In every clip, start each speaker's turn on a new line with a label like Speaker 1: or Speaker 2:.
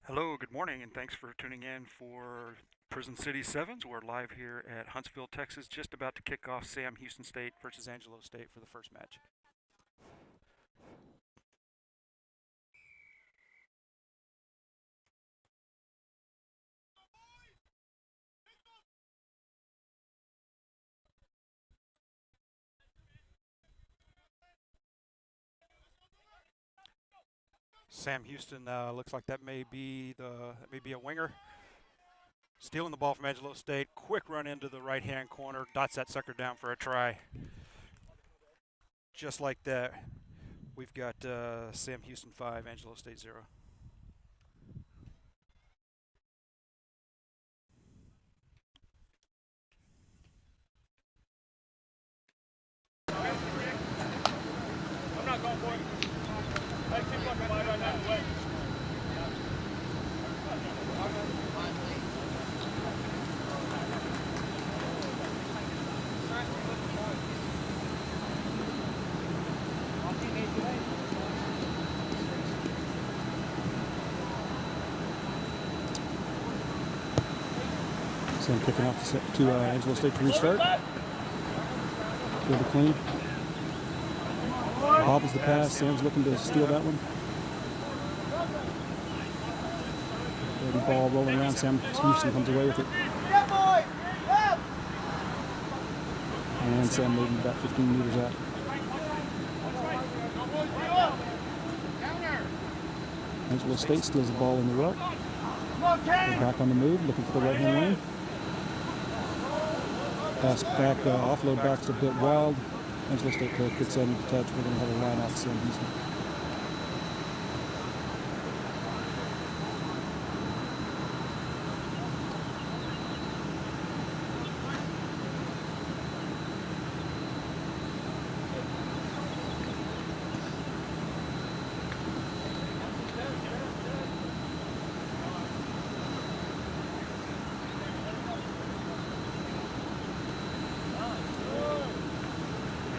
Speaker 1: Hello, good morning, and thanks for tuning in for Prison City Sevens. We're live here at Huntsville, Texas, just about to kick off Sam Houston State versus Angelo State for the first match. Sam Houston looks like that may be a winger. Stealing the ball from Angelo State. Quick run into the right-hand corner. Dots that sucker down for a try. Just like that, we've got Sam Houston 5, Angelo State 0.
Speaker 2: I'm not going for it. I keep looking wide on that way.
Speaker 3: Sam kicking off to Angelo State to restart. Field it clean. Bobbles the pass. Sam's looking to steal that one. Dirty ball rolling around. Sam Houston comes away with it. And Sam maybe about 15 meters out. Angelo State steals the ball in the ruck. They're back on the move, looking for the right-hand lane. Pass back, offload back's a bit wild. Angelo State coach gets in the touch. We're going to have a line out to Sam Houston.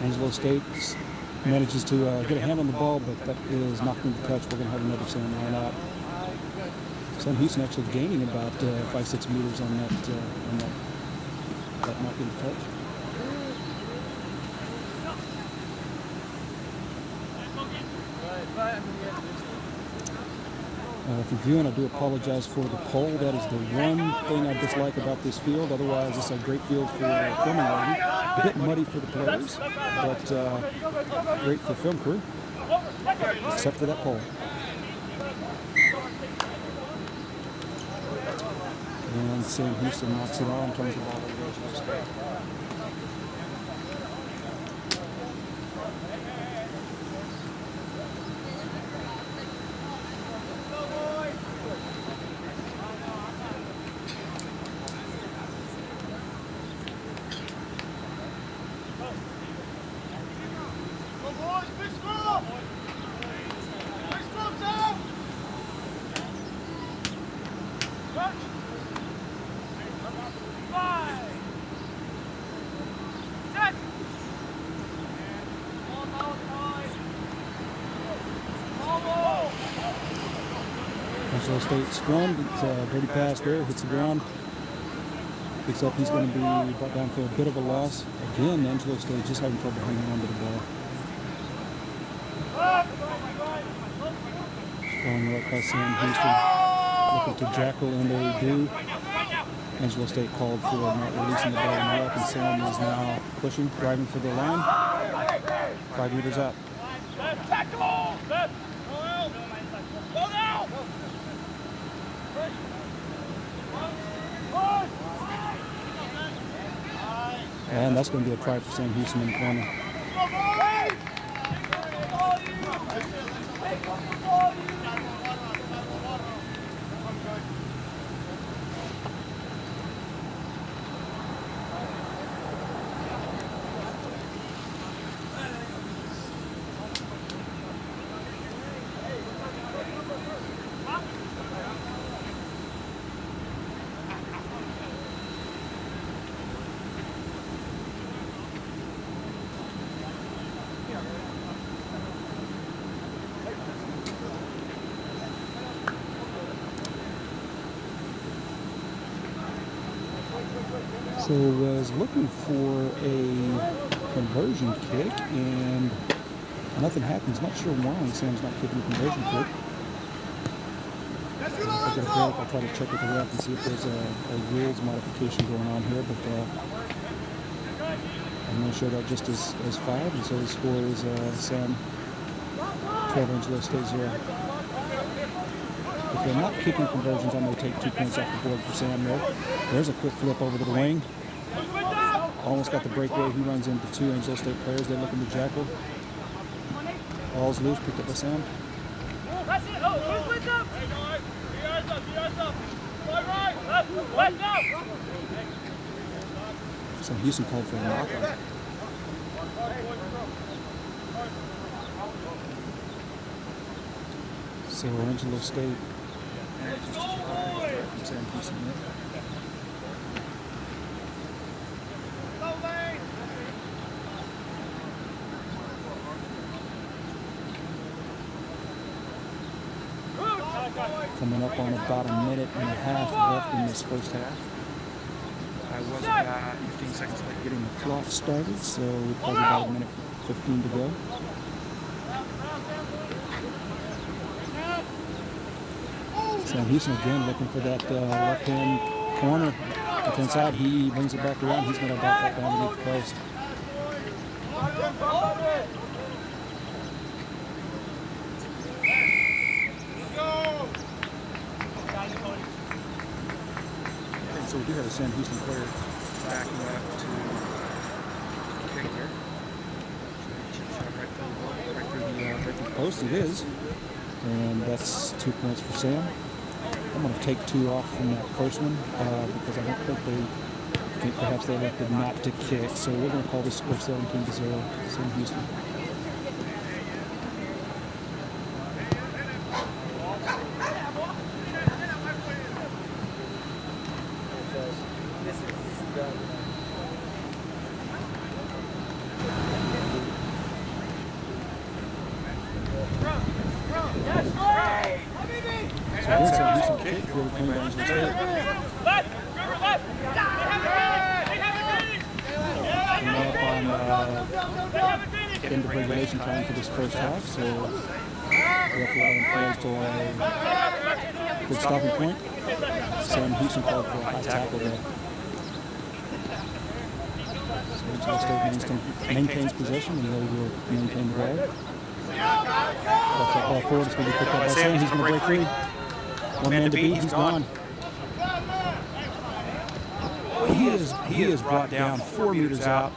Speaker 3: Angelo State manages to get a hand on the ball, but that is knocked into touch. We're going to have another Sam line out. Sam Houston actually gaining about 5-6 meters on that knocked into touch. If you're viewing, I do apologize for the pole. That is the one thing I dislike about this field. Otherwise, it's a great field for filming. A bit muddy for the players, but great for film crew, except for that pole. And Sam Houston knocks it on, turns the ball over to Angelo State. Angelo State scrum, it's a dirty pass there, hits the ground. Picks up, he's going to be brought down for a bit of a loss. Again, Angelo State just having trouble hanging on to the ball. Going right by Sam Houston, looking to jackal, and they do. Angelo State called for not releasing the ball in the ruck, and Sam is now pushing, driving for the line. 5 meters out. And that's going to be a try for Sam Houston in the corner. So was looking for a conversion kick, and nothing happens. Not sure why Sam's not kicking a conversion kick. If I get a break, I'll try to check with the ref and see if there's a rules modification going on here, but I'm going to show that just as 5, and so the score is Sam 12, Angelo State 0. If they're not kicking conversions, I'm going to take 2 points off the board for Sam there. There's a quick flip over to the wing. Almost got the breakaway. He runs into 2 Angelo State players. They're looking to jackal. Ball's loose, picked up by Sam.
Speaker 2: That's it. Oh, who's with them?
Speaker 3: So Houston called for a knockout. So Angelo State. Sam Houston. Coming up on about a minute and a half left in this first half. I was about 15 seconds late getting the clock started, so probably about a minute 15 to go. Sam Houston again looking for that left-hand corner. Left-hand side, he brings it back around. He's going to dot that down underneath the post. So we do have a Sam Houston player backing up to kick here. Right through the post. It is. And that's 2 points for Sam. I'm going to take 2 off from that first one because I don't think perhaps they elected not to kick. So we're going to call this score 17-0, Sam Houston. End of regulation time for this first half, so referee players to a good stopping point. Sam Houston called for a high tackle there. So Angelo State maintains possession, and they will maintain the ball. That's that ball forward. It's going to be picked up by Sam. He's going to break free. One man to beat. He's gone. He is brought down 4 meters out.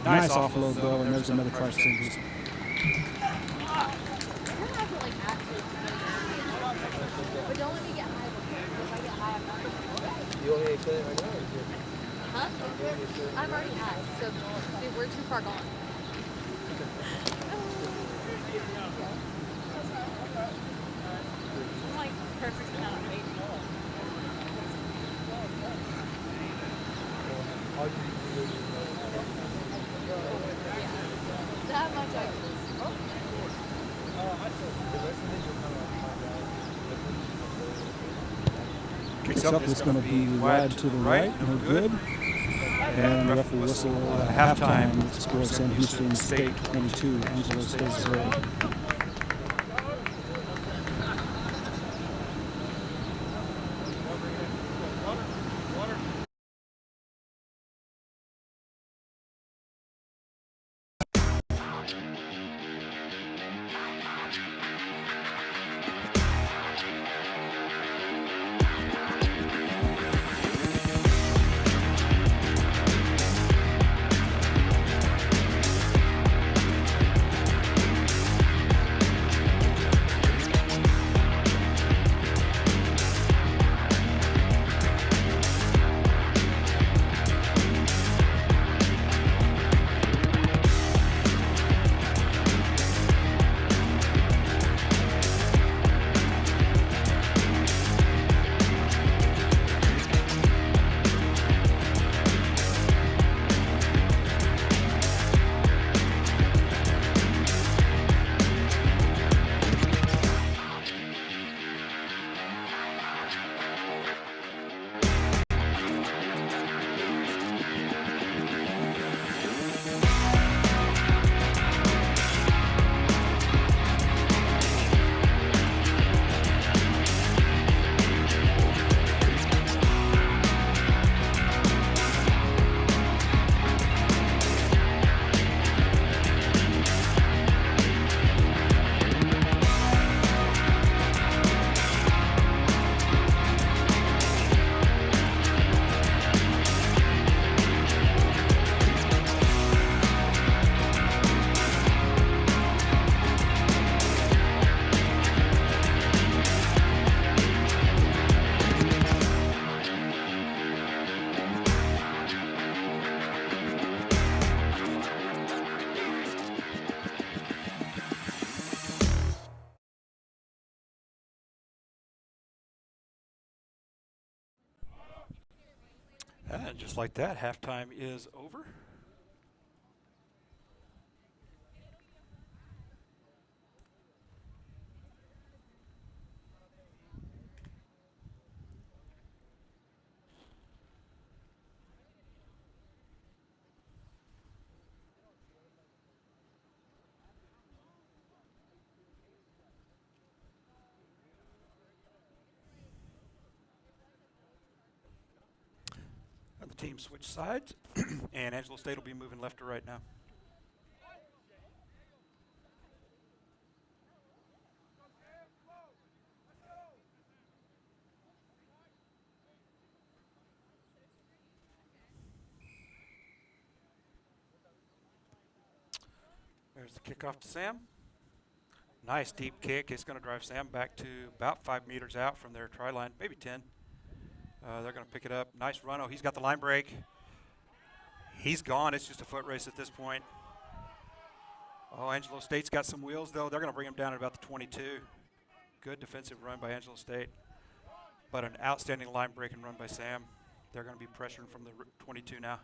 Speaker 3: Nice offload though, and there's another try for St. Houston.
Speaker 4: You want me to kill it right now?
Speaker 5: Huh? I'm already high, so dude, we're too far gone. I'm like perfect amount of weight. That much I
Speaker 3: Kicks up, it's going to be wide to the right, no good. And the ref will whistle halftime with the score of Sam Houston State 22, Angelo State 0.
Speaker 1: And just like that, halftime is over. And the team switch sides, and Angelo State will be moving left to right now. There's the kickoff to Sam. Nice deep kick. It's going to drive Sam back to about 5 meters out from their try line, maybe 10. They're going to pick it up. Nice run. Oh, he's got the line break. He's gone. It's just a foot race at this point. Oh, Angelo State's got some wheels, though. They're going to bring him down at about the 22. Good defensive run by Angelo State, but an outstanding line break and run by Sam. They're going to be pressuring from the 22 now.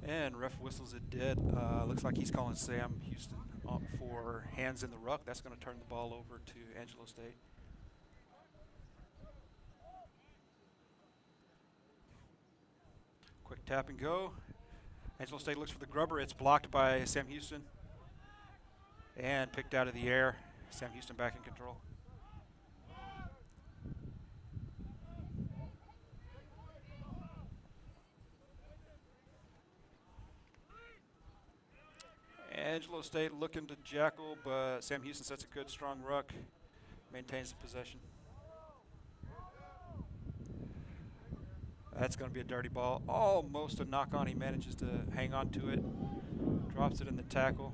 Speaker 1: And ref whistles it dead. Looks like he's calling Sam Houston for hands in the ruck. That's going to turn the ball over to Angelo State. Quick tap and go. Angelo State looks for the grubber. It's blocked by Sam Houston and picked out of the air. Sam Houston back in control. Angelo State looking to jackal, but Sam Houston sets a good, strong ruck, maintains the possession. That's going to be a dirty ball. Almost a knock on. He manages to hang on to it, drops it in the tackle.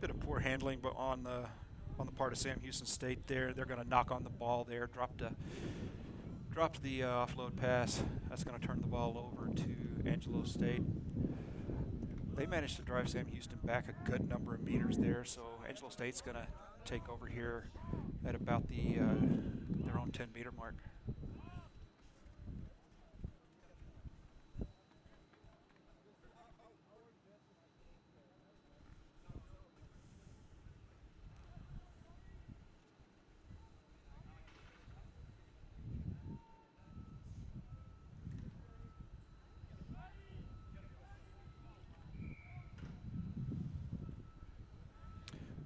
Speaker 1: Bit of poor handling, but on the part of Sam Houston State there. They're going to knock on the ball there, dropped the offload pass. That's going to turn the ball over to Angelo State. They managed to drive Sam Houston back a good number of meters there, so Angelo State's going to take over here at about their own 10-meter mark.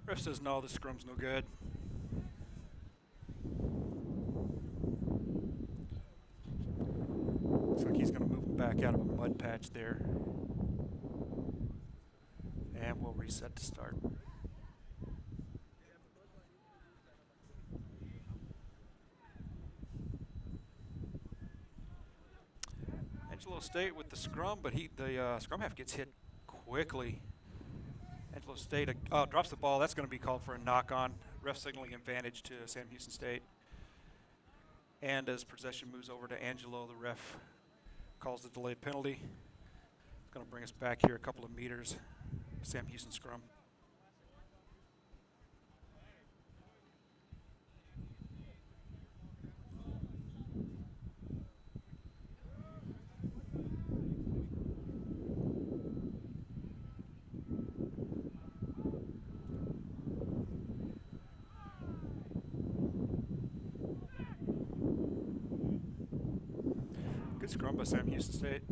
Speaker 1: Ref says no, the scrum's no good. Looks like he's going to move him back out of a mud patch there. And we'll reset to start. Angelo State with the scrum, but the scrum half gets hit quickly. Angelo State drops the ball. That's going to be called for a knock-on. Ref signaling advantage to Sam Houston State. And as possession moves over to Angelo, the ref calls the delayed penalty. It's going to bring us back here a couple of meters. Sam Houston scrum. Good scrum by Sam Houston State.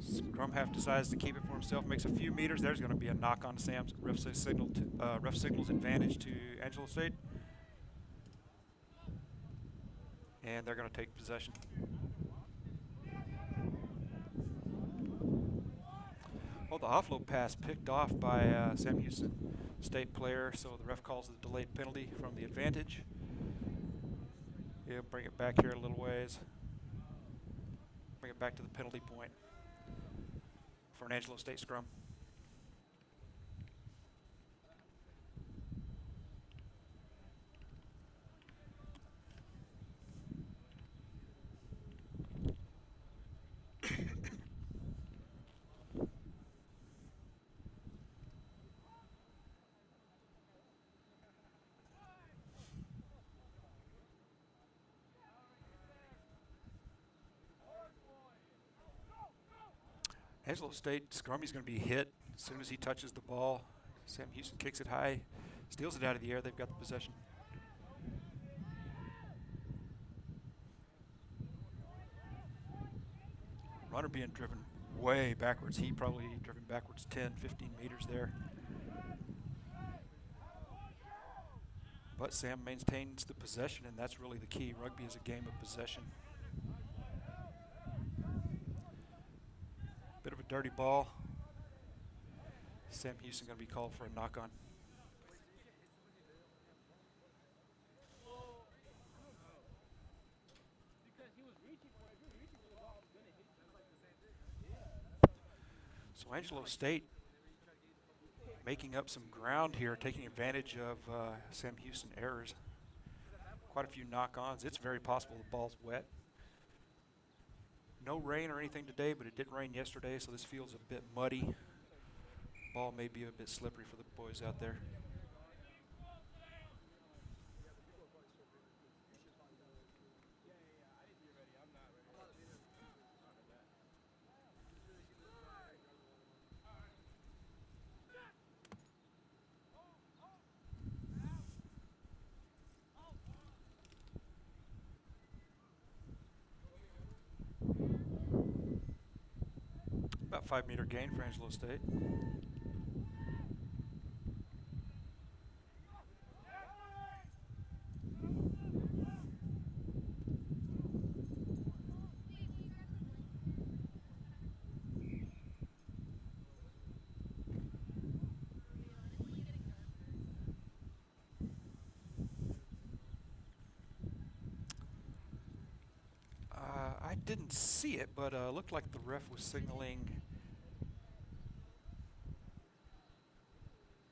Speaker 1: Scrum half decides to keep it for himself, makes a few meters. There's going to be a knock on Sam's. Ref signals advantage to Angelo State. And they're going to take possession. Oh, the offload pass picked off by Sam Houston State player, so the ref calls the delayed penalty from the advantage. He'll bring it back here a little ways. Bring it back to the penalty point for an Angelo State scrum. Angelo State scrummy's going to be hit as soon as he touches the ball. Sam Houston kicks it high, steals it out of the air. They've got the possession. Runner being driven way backwards. He probably driven backwards 10, 15 meters there. But Sam maintains the possession, and that's really the key. Rugby is a game of possession. Bit of a dirty ball. Sam Houston going to be called for a knock-on. So Angelo State making up some ground here, taking advantage of Sam Houston errors. Quite a few knock-ons. It's very possible the ball's wet. No rain or anything today, but it did rain yesterday, so this field's a bit muddy. Ball may be a bit slippery for the boys out there. About 5-meter gain for Angelo State. I didn't see it, but looked like the ref was signaling.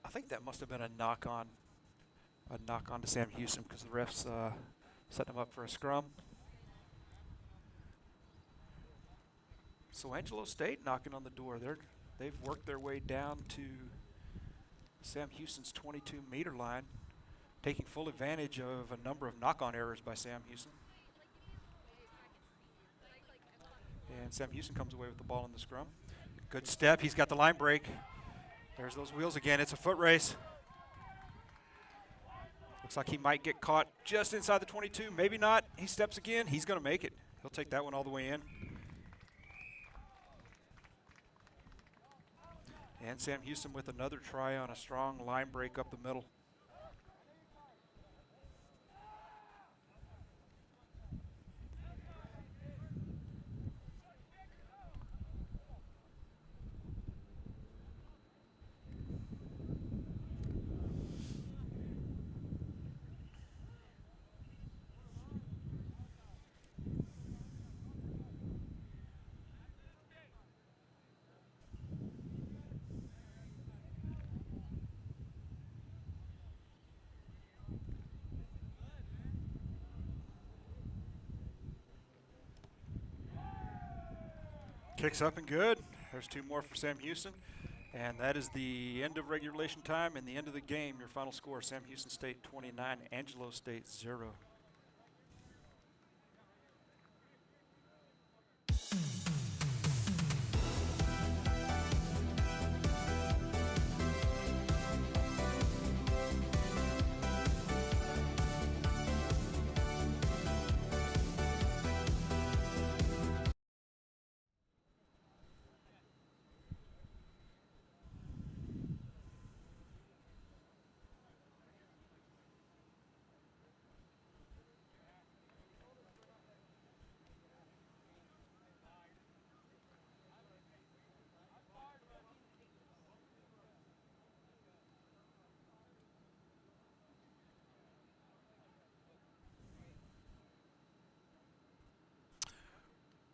Speaker 1: I think that must have been a knock-on to Sam Houston because the refs set him up for a scrum. So Angelo State knocking on the door. They've worked their way down to Sam Houston's 22-meter line, taking full advantage of a number of knock-on errors by Sam Houston. And Sam Houston comes away with the ball in the scrum. Good step. He's got the line break. There's those wheels again. It's a foot race. Looks like he might get caught just inside the 22. Maybe not. He steps again. He's going to make it. He'll take that one all the way in. And Sam Houston with another try on a strong line break up the middle. Kicks up and good. There's two more for Sam Houston. And that is the end of regulation time and the end of the game. Your final score, Sam Houston State 29, Angelo State 0.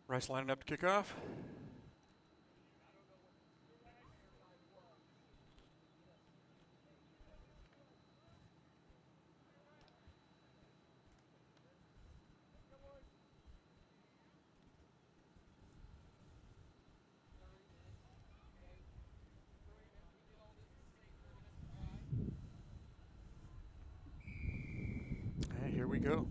Speaker 1: Rice lining up to kick off. And here we go.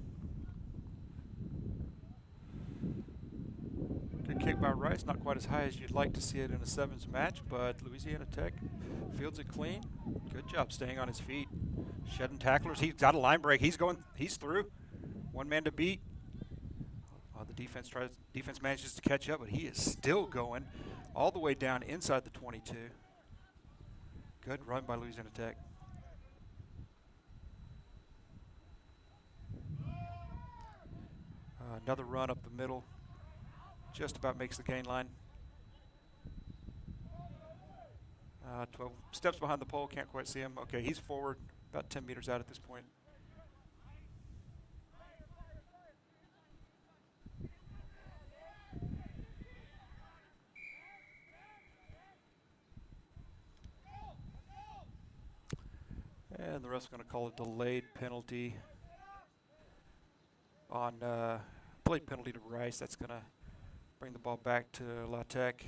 Speaker 1: Good kick by by Rice, not quite as high as you'd like to see it in a sevens match, but Louisiana Tech fields it clean. Good job staying on his feet. Shedding tacklers. He's got a line break. He's through. One man to beat. The defense manages to catch up, but he is still going all the way down inside the 22. Good run by Louisiana Tech. Another run up the middle. Just about makes the gain line. 12 steps behind the pole, can't quite see him. Okay, he's forward, about 10 meters out at this point. And the ref's going to call a delayed penalty on delayed penalty to Rice. That's going to bring the ball back to La Tech.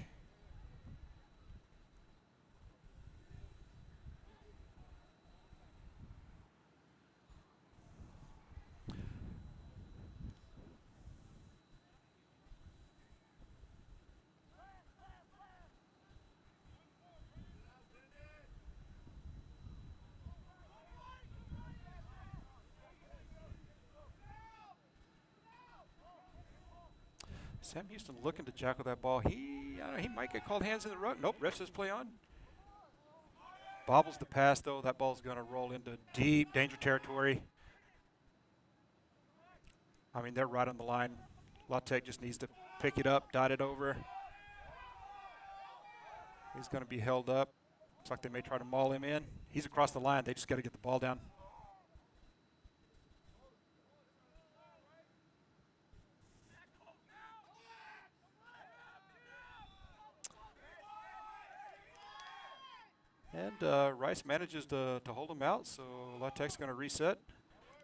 Speaker 1: Sam Houston looking to jackal that ball. He might get called hands in the ruck. Nope, ref says play on. Bobbles the pass, though. That ball's going to roll into deep danger territory. I mean, they're right on the line. La Tech just needs to pick it up, dot it over. He's going to be held up. Looks like they may try to maul him in. He's across the line. They just got to get the ball down. And Rice manages to hold him out, so La Tech's going to reset.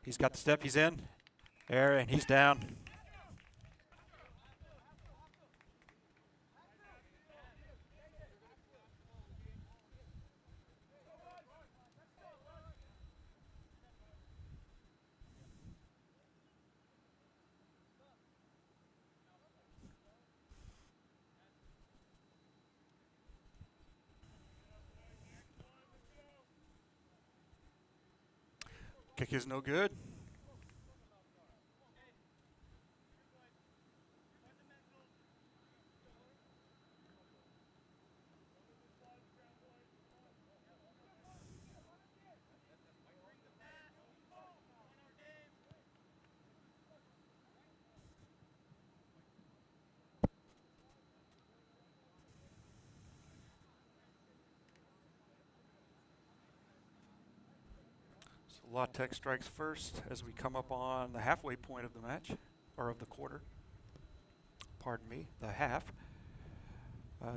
Speaker 1: He's got the step. He's in. There, and he's down. Kick is no good. La Tech strikes first as we come up on the halfway point of the match, or of the quarter. Pardon me, the half.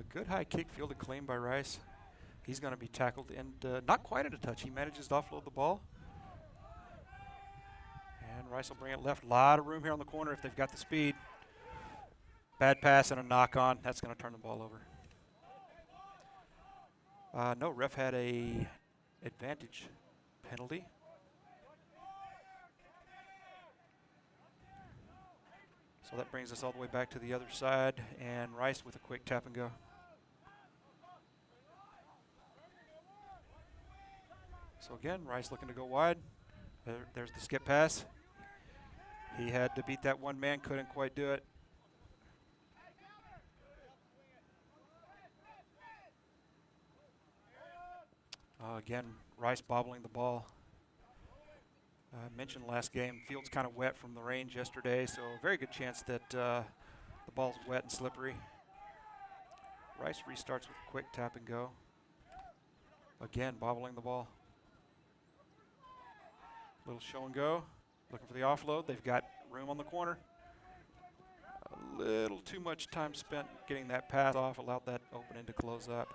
Speaker 1: Good high kick fielded clean by Rice. He's going to be tackled and not quite at a touch. He manages to offload the ball. And Rice will bring it left. A lot of room here on the corner if they've got the speed. Bad pass and a knock on. That's going to turn the ball over. No, ref had a advantage penalty. So that brings us all the way back to the other side, and Rice with a quick tap and go. So again, Rice looking to go wide. There's the skip pass. He had to beat that one man, couldn't quite do it. Again, Rice bobbling the ball. I mentioned last game, field's kind of wet from the rain yesterday, so very good chance that the ball's wet and slippery. Rice restarts with a quick tap and go. Again, bobbling the ball. Little show and go, looking for the offload. They've got room on the corner. A little too much time spent getting that pass off, allowed that opening to close up.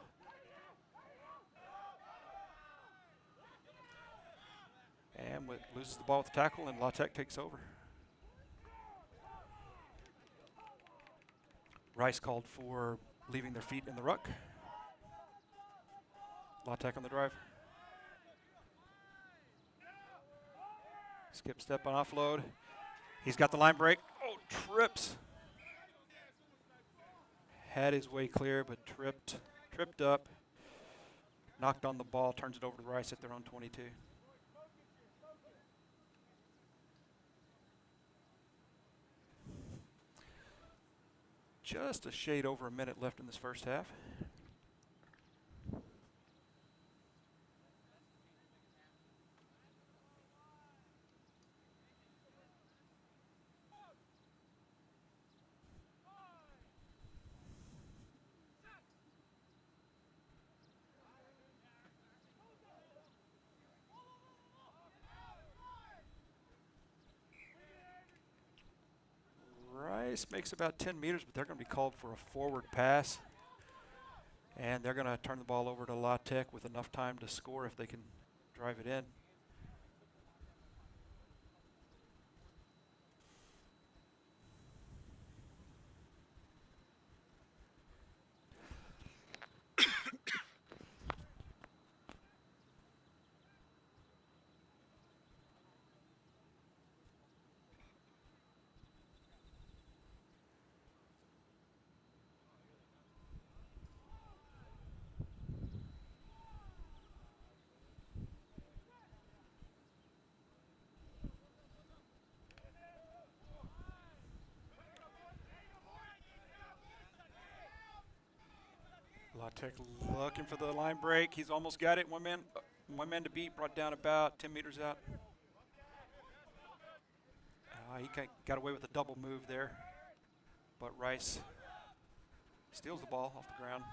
Speaker 1: And loses the ball with the tackle, and La Tech takes over. Rice called for leaving their feet in the ruck. La Tech on the drive. Skip step on offload. He's got the line break. Oh, trips. Had his way clear, but tripped up, knocked on the ball, turns it over to Rice at their own 22. Just a shade over a minute left in this first half. Rice makes about 10 meters, but they're going to be called for a forward pass. And they're going to turn the ball over to La Tech with enough time to score if they can drive it in. La Tech looking for the line break. He's almost got it. One man to beat. Brought down about 10 meters out. He got away with a double move there, but Rice steals the ball off the ground.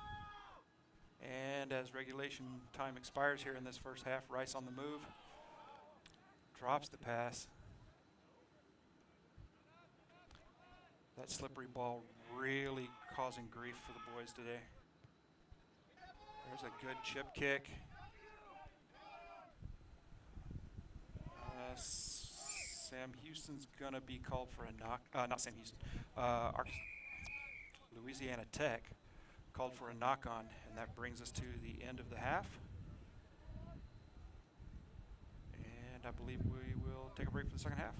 Speaker 1: And as regulation time expires here in this first half, Rice on the move, drops the pass. That slippery ball really causing grief for the boys today. There's a good chip kick. Sam Houston's going to be called for a knock. Not Sam Houston. Louisiana Tech called for a knock on, and that brings us to the end of the half. And I believe we will take a break for the second half.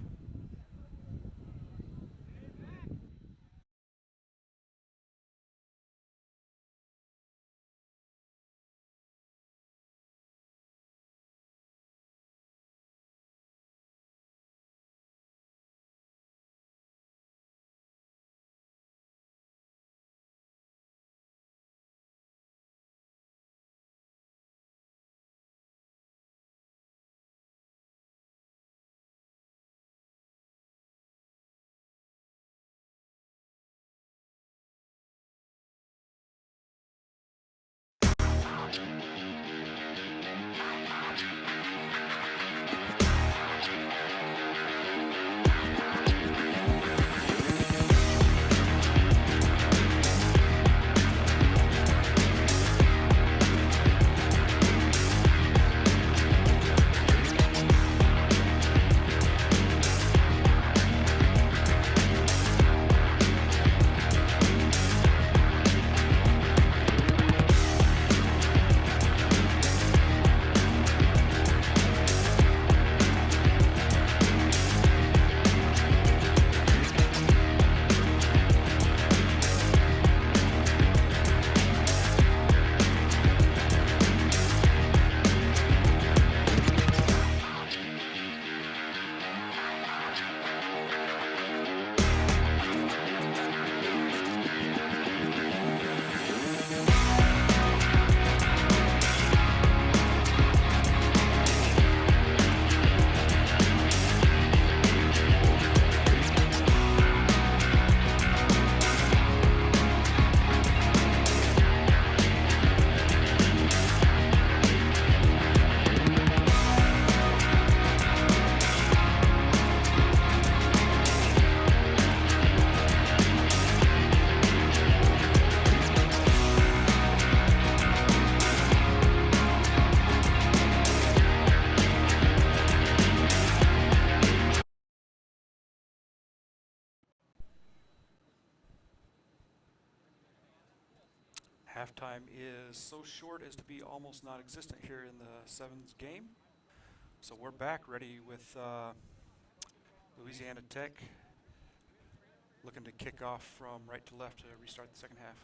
Speaker 1: Halftime is so short as to be almost non-existent here in the Sevens game. So we're back ready with Louisiana Tech looking to kick off from right to left to restart the second half.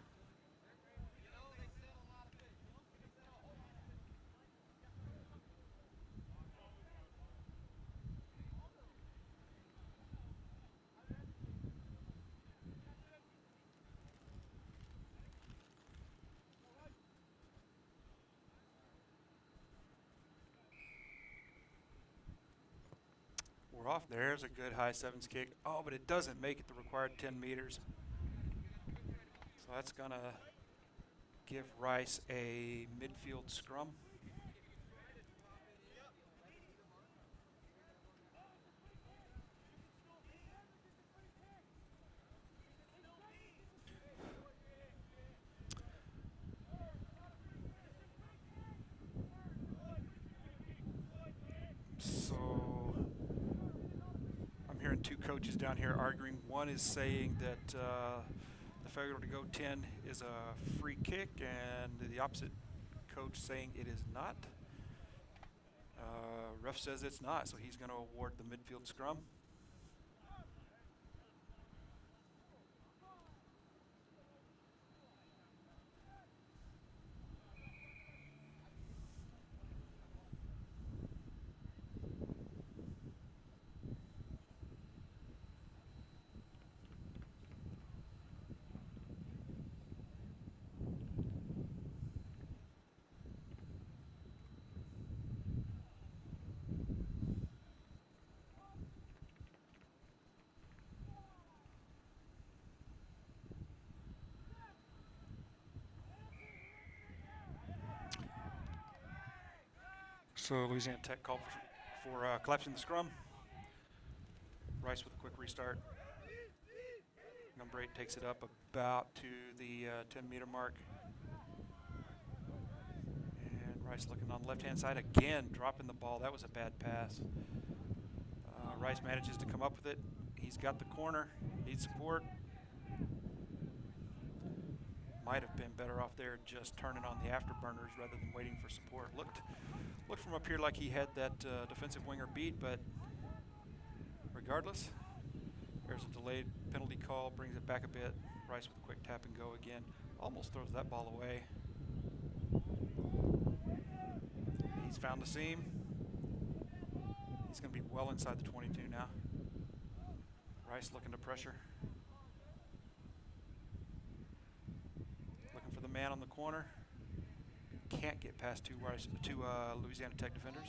Speaker 1: We're off. There's a good high sevens kick. Oh, but it doesn't make it the required 10 meters. So that's going to give Rice a midfield scrum. So I'm hearing two coaches down here arguing. One is saying that the failure to go 10 is a free kick, and the opposite coach saying it is not. Ref says it's not, so he's going to award the midfield scrum. So Louisiana Tech called for collapsing the scrum. Rice with a quick restart. Number 8 takes it up about to the 10-meter mark. And Rice looking on the left-hand side again, dropping the ball. That was a bad pass. Rice manages to come up with it. He's got the corner, needs support. Might have been better off there just turning on the afterburners rather than waiting for support. Looked from up here like he had that defensive winger beat, but regardless, there's a delayed penalty call, brings it back a bit. Rice with a quick tap and go again. Almost throws that ball away. He's found the seam. He's going to be well inside the 22 now. Rice looking to pressure. Looking for the man on the corner. Can't get past two Louisiana Tech defenders.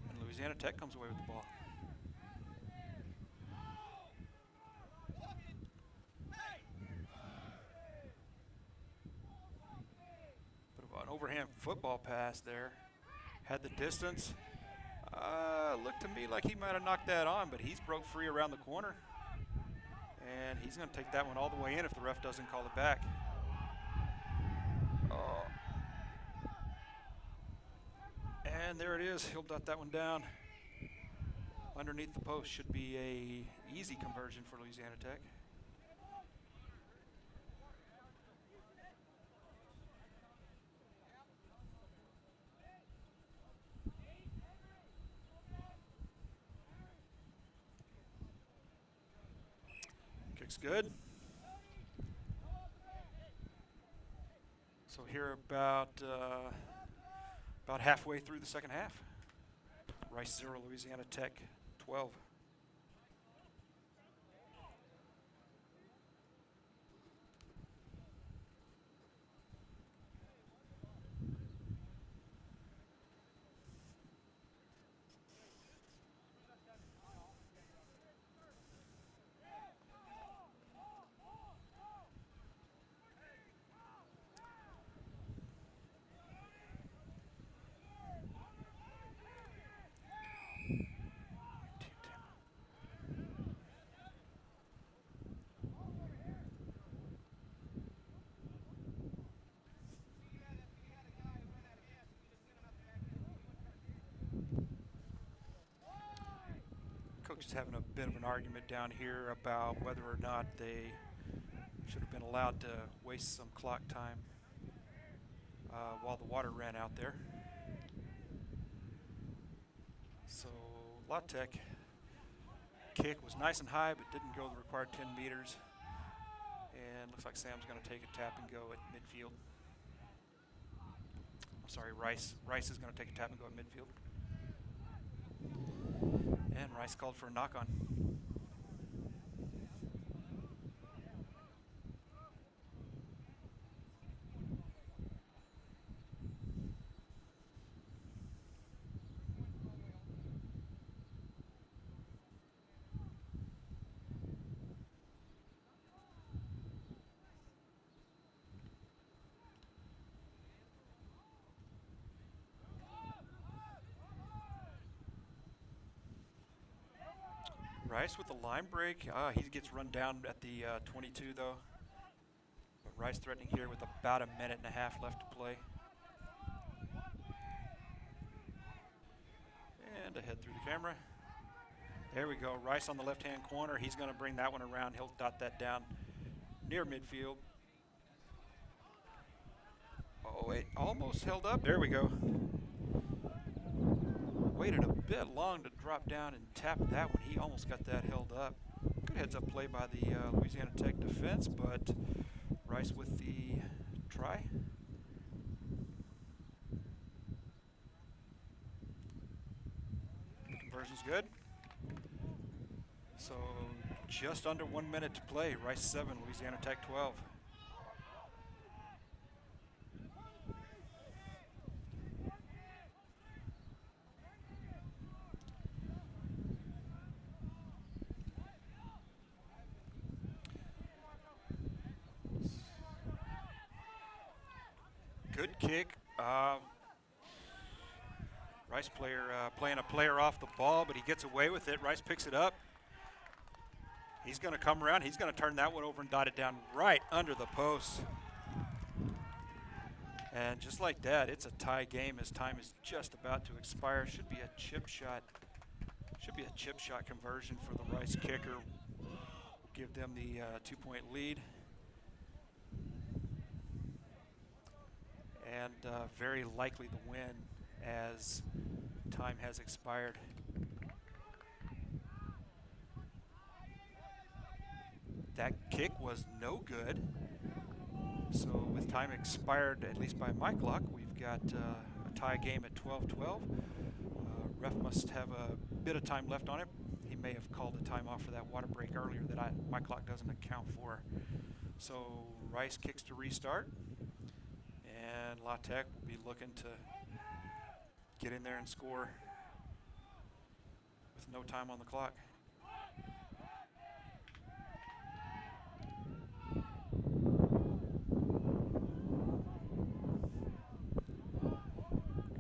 Speaker 1: And Louisiana Tech comes away with the ball. Bit of an overhand football pass there. Had the distance. Looked to me like he might have knocked that on, but he's broke free around the corner. And he's going to take that one all the way in if the ref doesn't call it back. Oh. And there it is. He'll dot that one down. Underneath the post should be a easy conversion for Louisiana Tech. Kick's good. So here about halfway through the second half. Rice 0, Louisiana Tech 12. Coach is having a bit of an argument down here about whether or not they should have been allowed to waste some clock time while the water ran out there. So La Tech kick was nice and high, but didn't go the required 10 meters. And looks like Sam's going to take a tap and go at midfield. I'm sorry, Rice. Rice is going to take a tap and go at midfield. And Rice called for a knock-on. Rice with the line break. He gets run down at the 22 though. But Rice threatening here with about a minute and a half left to play. And ahead through the camera. There we go. Rice on the left-hand corner. He's going to bring that one around. He'll dot that down near midfield. Oh, it almost held up. There we go. Waited a bit long to drop down and tap that one. He almost got that held up. Good heads-up play by the Louisiana Tech defense, but Rice with the try. The conversion's good. So just under 1 minute to play. Rice 7, Louisiana Tech 12. Good kick. Rice player playing a player off the ball, but he gets away with it. Rice picks it up. He's going to come around. He's going to turn that one over and dot it down right under the post. And just like that, it's a tie game as time is just about to expire. Should be a chip shot. Should be a chip shot conversion for the Rice kicker. Give them the 2-point lead. And very likely the win as time has expired. That kick was no good. So with time expired, at least by my clock, we've got a tie game at 12-12. Ref must have a bit of time left on it. He may have called a timeout for that water break earlier that my clock doesn't account for. So Rice kicks to restart. And La Tech will be looking to get in there and score with no time on the clock.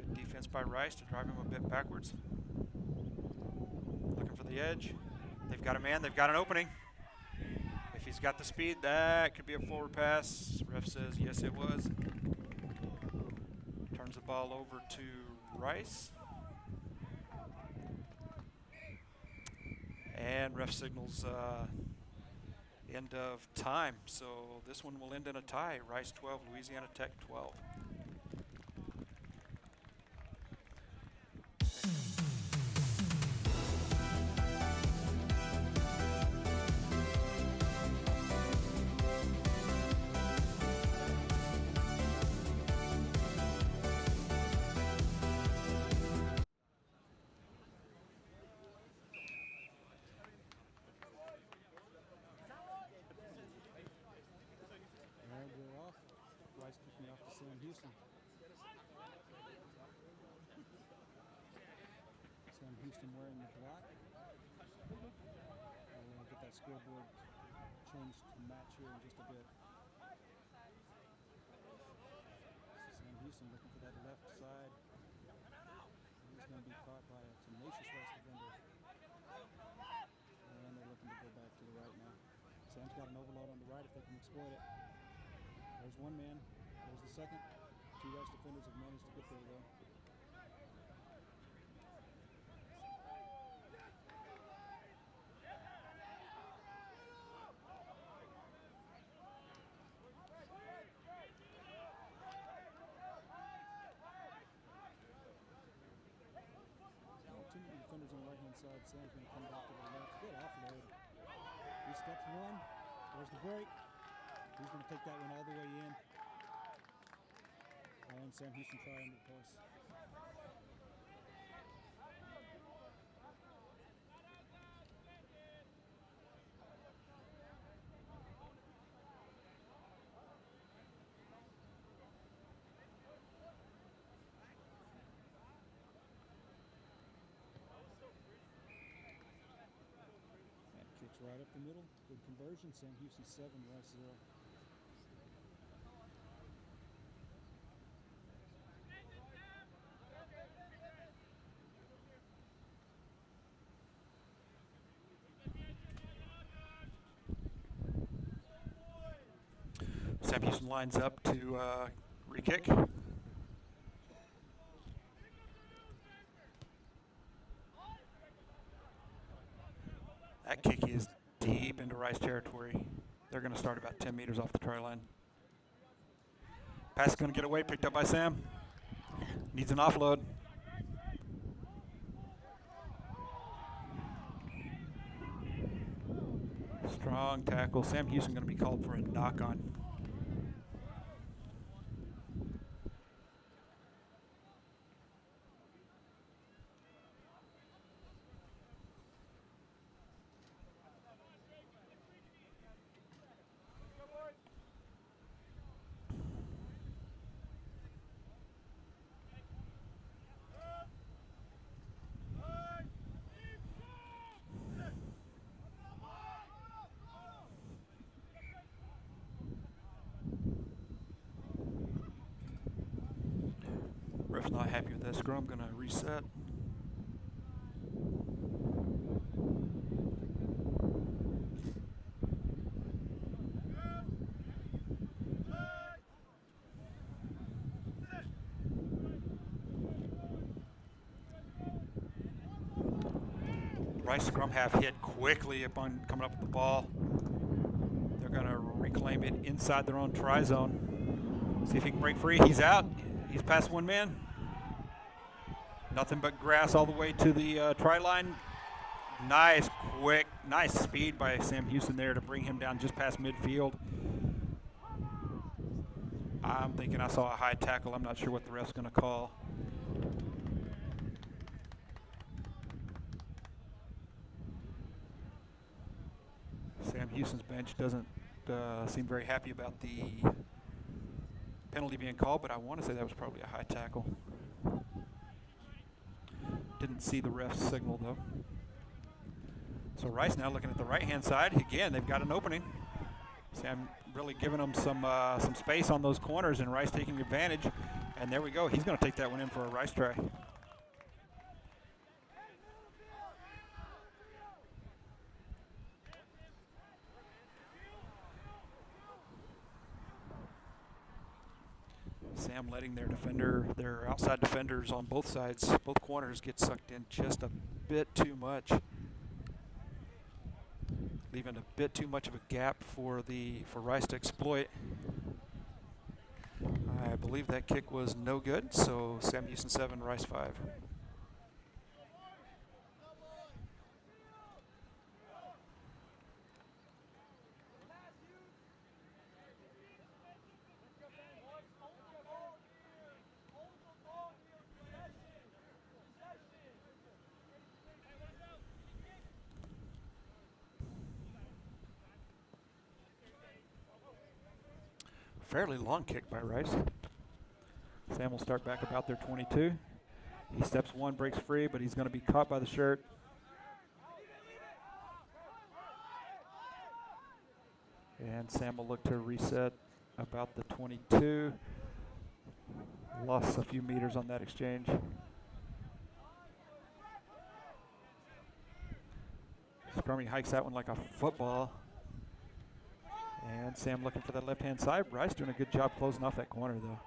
Speaker 1: Good defense by Rice to drive him a bit backwards. Looking for the edge. They've got a man, they've got an opening. If he's got the speed, that could be a forward pass. Ref says yes, it was. Turns the ball over to Rice. And ref signals end of time. So this one will end in a tie. Rice 12, Louisiana Tech 12.
Speaker 3: Houston wearing the black. We'll get that scoreboard changed to match here in just a bit. Sam Houston looking for that left side. He's going to be caught by a tenacious Rice defender. And they're looking to go back to the right now. Sam's got an overload on the right if they can exploit it. There's one man. There's the second. Two Rice defenders have managed to get there though. Defenders on the right-hand side. Sam's going to come back to the left. Good offload. He steps one. There's the break. He's going to take that one all the way in. And Sam Houston try under the post. Kicks right up the middle. Good conversion. Sam Houston 7, Rice 0.
Speaker 1: Sam Houston lines up to re-kick. That kick is deep into Rice territory. They're going to start about 10 meters off the try line. Pass is going to get away, picked up by Sam. Needs an offload. Strong tackle. Sam Houston going to be called for a knock-on. Ref's not happy with that scrum. Going to reset. Rice scrum half hit quickly upon coming up with the ball. They're going to reclaim it inside their own try zone. See if he can break free. He's out. He's past one man. Nothing but grass all the way to the try line. Nice, quick, nice speed by Sam Houston there to bring him down just past midfield. I'm thinking I saw a high tackle. I'm not sure what the ref's going to call. Sam Houston's bench doesn't seem very happy about the penalty being called, but I want to say that was probably a high tackle. Didn't see the ref's signal though. So Rice now looking at the right-hand side. Again, they've got an opening. Sam really giving them some space on those corners, and Rice taking advantage. And there we go. He's going to take that one in for a Rice try. Sam letting their outside defenders on both sides, both corners, get sucked in just a bit too much. Leaving a bit too much of a gap for Rice to exploit. I believe that kick was no good, so Sam Houston 7, Rice 5. Fairly long kick by Rice. Sam will start back about their 22. He steps one, breaks free, but he's going to be caught by the shirt. And Sam will look to reset about the 22. Lost a few meters on that exchange. Scrummy hikes that one like a football. And Sam looking for that left-hand side. Rice doing a good job closing off that corner, though.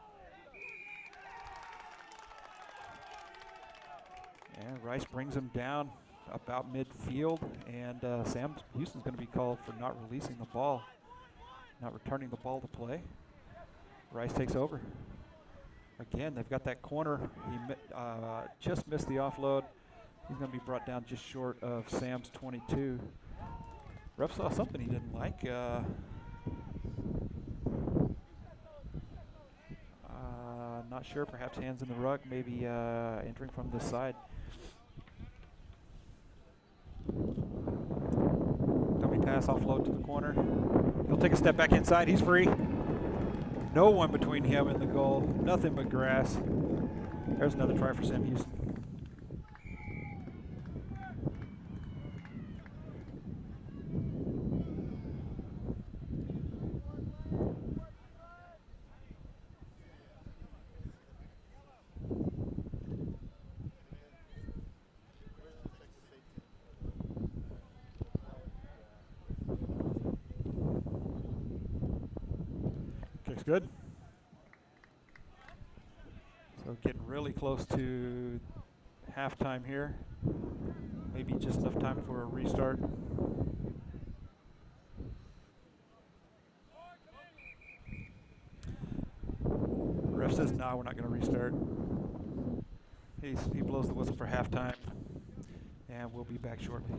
Speaker 1: And Rice brings him down about midfield. And Sam Houston's going to be called for not releasing the ball, not returning the ball to play. Rice takes over. Again, they've got that corner. He just missed the offload. He's going to be brought down just short of Sam's 22. Ref saw something he didn't like. Not sure, perhaps hands in the rug, maybe entering from the side. Dummy pass, offload to the corner. He'll take a step back inside, he's free. No one between him and the goal, nothing but grass. There's another try for Sam Houston. Looks good. So getting really close to halftime here. Maybe just enough time for a restart. Ref says, no, we're not going to restart. He blows the whistle for halftime, and we'll be back shortly.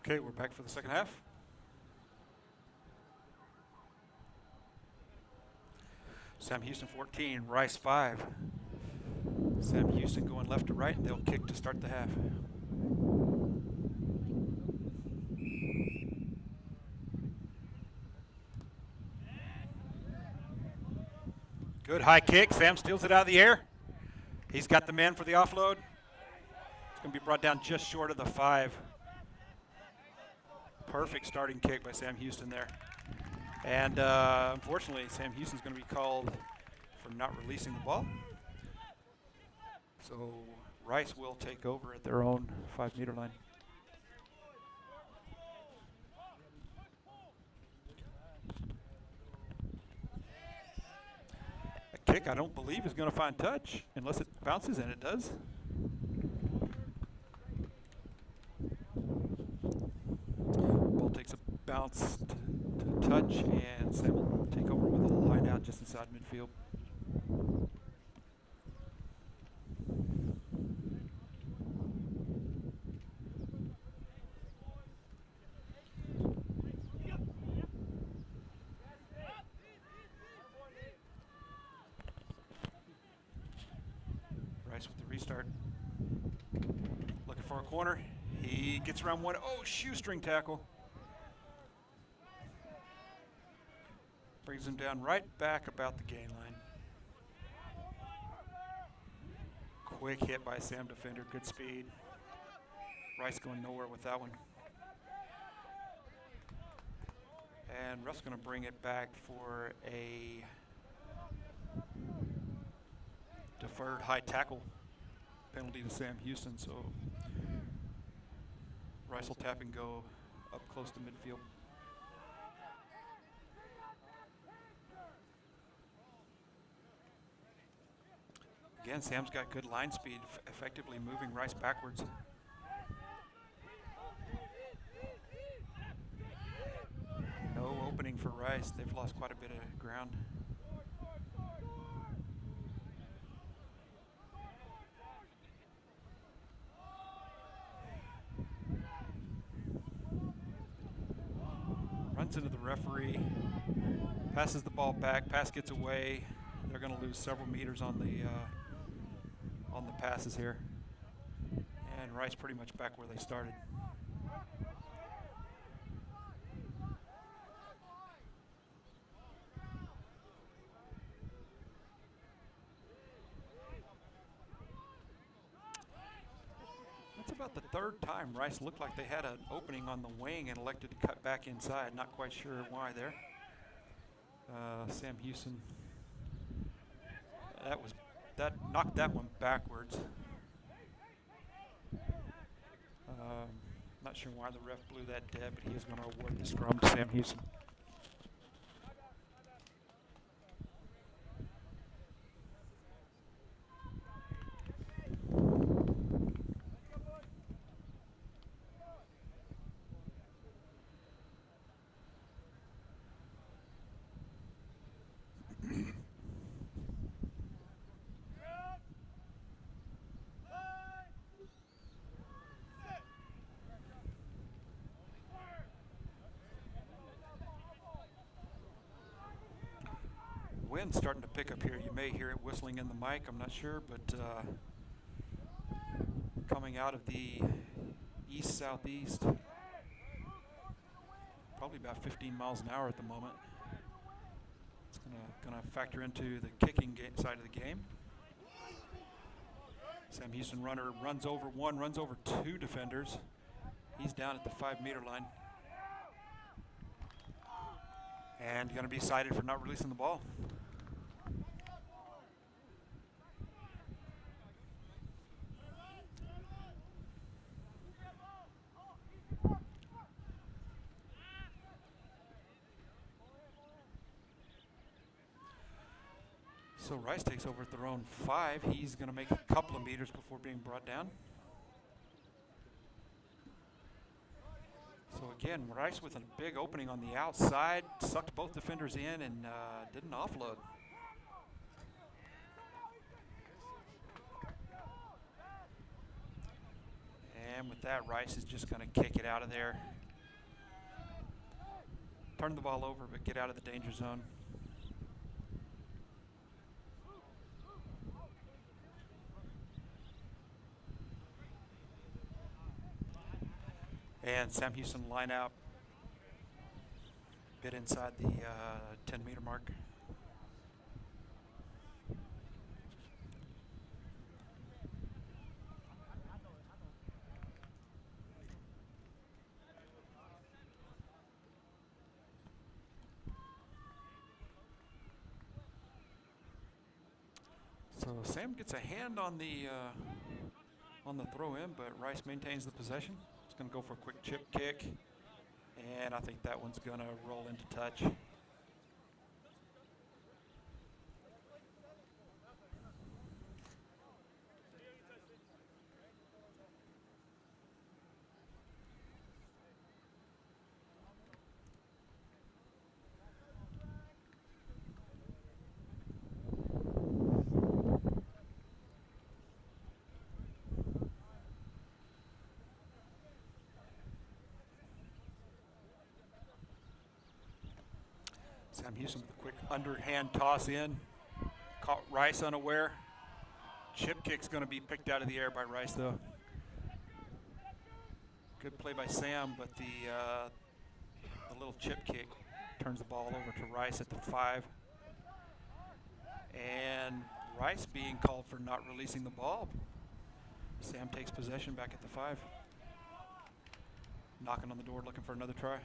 Speaker 1: Okay, we're back for the second half. Sam Houston 14, Rice 5. Sam Houston going left to right, and they'll kick to start the half. Good high kick. Sam steals it out of the air. He's got the man for the offload. It's going to be brought down just short of the 5. Perfect starting kick by Sam Houston there. And unfortunately, Sam Houston's going to be called for not releasing the ball. So Rice will take over at their own 5-meter line. A kick I don't believe is going to find touch unless it bounces, and it does. Ball takes a bounce to touch, and Sam will take over with a line out just inside midfield. Rice with the restart. Looking for a corner. He gets around one. Oh, shoestring tackle. Brings him down right back about the gain line. Quick hit by Sam defender. Good speed. Rice going nowhere with that one. And Ruff's going to bring it back for a deferred high tackle penalty to Sam Houston. So Rice will tap and go up close to midfield. Again, Sam's got good line speed, effectively moving Rice backwards. No opening for Rice. They've lost quite a bit of ground. Runs into the referee, passes the ball back, pass gets away. They're going to lose several meters on the on the passes here. And Rice pretty much back where they started. That's about the third time Rice looked like they had an opening on the wing and elected to cut back inside. Not quite sure why there. Sam Houston, that knocked that one backwards. Not sure why the ref blew that dead, but he is going to award the scrum to Sam Houston. Wind's starting to pick up here. You may hear it whistling in the mic, I'm not sure, but coming out of the east-southeast, probably about 15 miles an hour at the moment. It's gonna factor into the kicking side of the game. Sam Houston runner runs over one, runs over two defenders. He's down at the 5-meter line. And going to be cited for not releasing the ball. So Rice takes over at their own 5. He's going to make a couple of meters before being brought down. So again, Rice with a big opening on the outside, sucked both defenders in and didn't offload. And with that, Rice is just going to kick it out of there. Turn the ball over, but get out of the danger zone. And Sam Houston line out, bit inside the 10-meter mark. So Sam gets a hand on the throw in, but Rice maintains the possession. He's going to go for a quick chip kick, and I think that one's going to roll into touch. Sam Houston with a quick underhand toss in. Caught Rice unaware. Chip kick's going to be picked out of the air by Rice, though. Good play by Sam, but the little chip kick turns the ball over to Rice at the 5. And Rice being called for not releasing the ball. Sam takes possession back at the 5. Knocking on the door, looking for another try.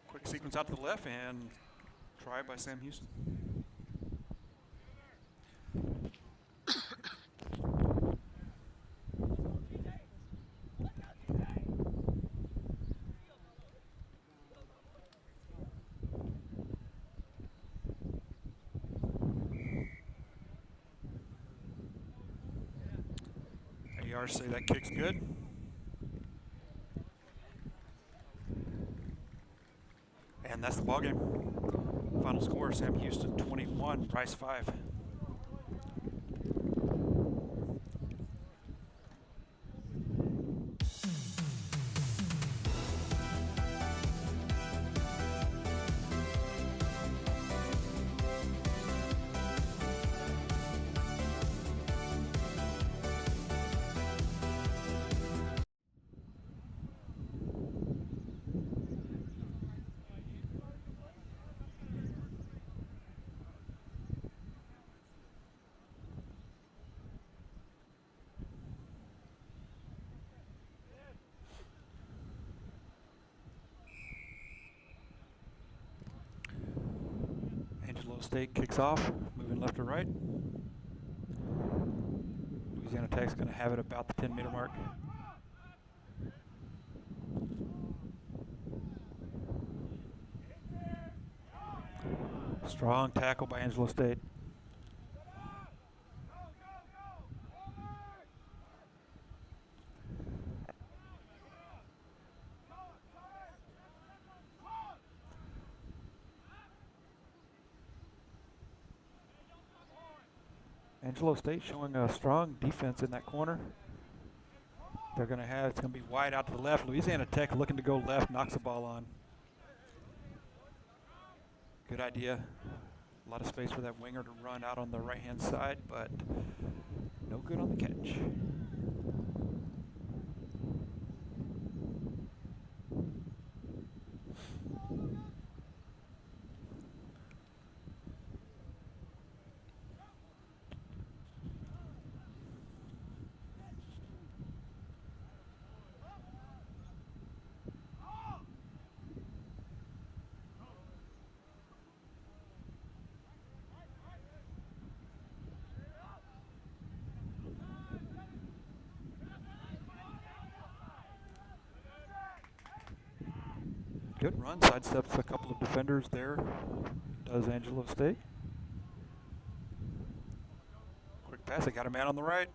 Speaker 1: Quick sequence out to the left and try by Sam Houston. AR say that kick's good. And that's the ball game. Final score, Sam Houston 21, Rice 5. State kicks off, moving left to right. Louisiana Tech's going to have it about the 10-meter mark. Strong tackle by Angelo State. Angelo State showing a strong defense in that corner. They're going to have, it's going to be wide out to the left. Louisiana Tech looking to go left, knocks the ball on. Good idea. A lot of space for that winger to run out on the right-hand side, but no good on the catch. Good run, sidesteps a couple of defenders there, does Angelo State. Quick pass, they got a man on the right.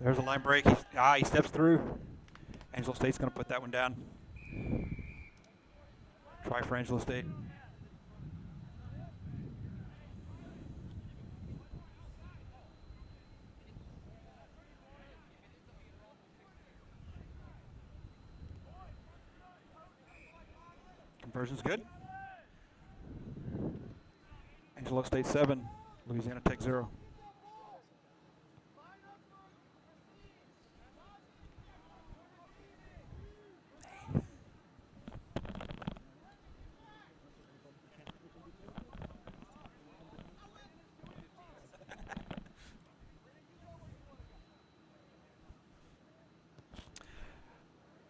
Speaker 1: There's a line break, he steps through. Angelo State's gonna put that one down. Try for Angelo State. Conversion's good. Angelo State 7, Louisiana Tech 0.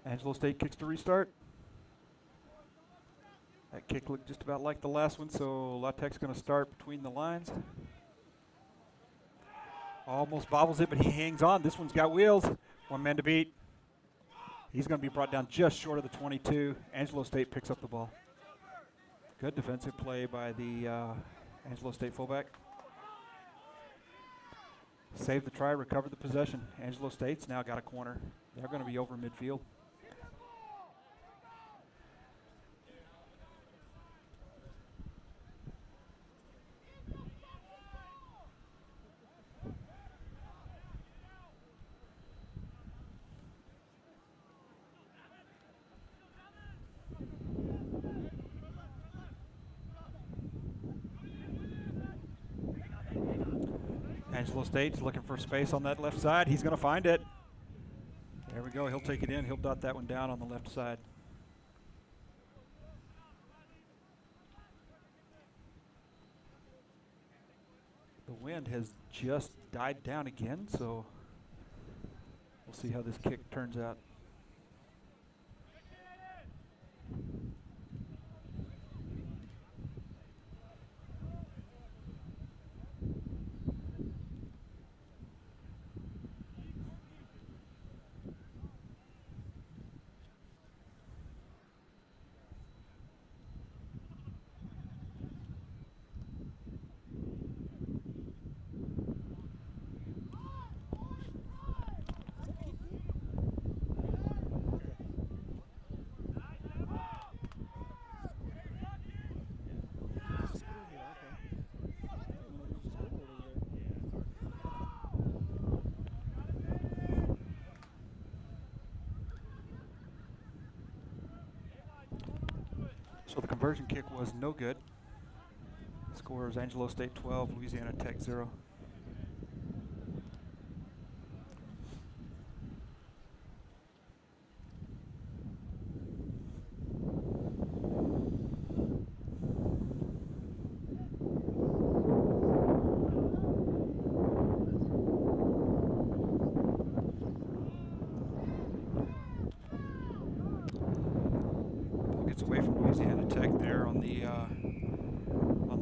Speaker 1: Angelo State kicks to restart. That kick looked just about like the last one, so La Tech's going to start between the lines. Almost bobbles it, but he hangs on. This one's got wheels. One man to beat. He's going to be brought down just short of the 22. Angelo State picks up the ball. Good defensive play by the Angelo State fullback. Saved the try, recovered the possession. Angelo State's now got a corner. They're going to be over midfield. Angelo State's looking for space on that left side. He's going to find it. There we go. He'll take it in. He'll dot that one down on the left side. The wind has just died down again, so we'll see how this kick turns out. So the conversion kick was no good. Score is Angelo State 12, Louisiana Tech 0. Louisiana Tech there on the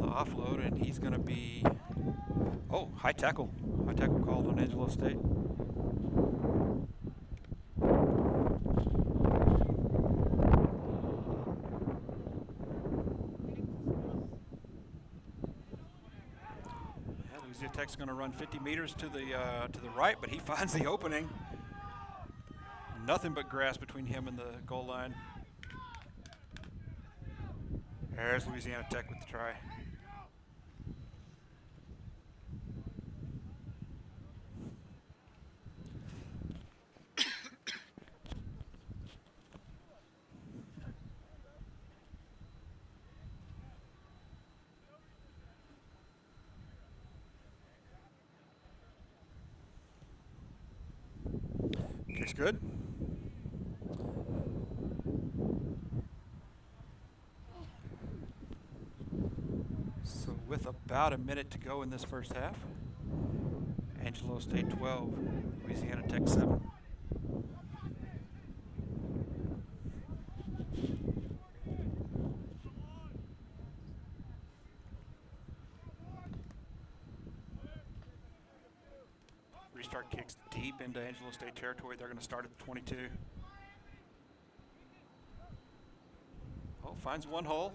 Speaker 1: offload, and he's going to be high tackle called on Angelo State. Louisiana Tech's going to run 50 meters to the right, but he finds the opening. Nothing but grass between him and the goal line. There's Louisiana Tech with the try. Kick's good. So with about a minute to go in this first half, Angelo State 12, Louisiana Tech 7. Restart kicks deep into Angelo State territory. They're going to start at the 22. Oh, finds one hole.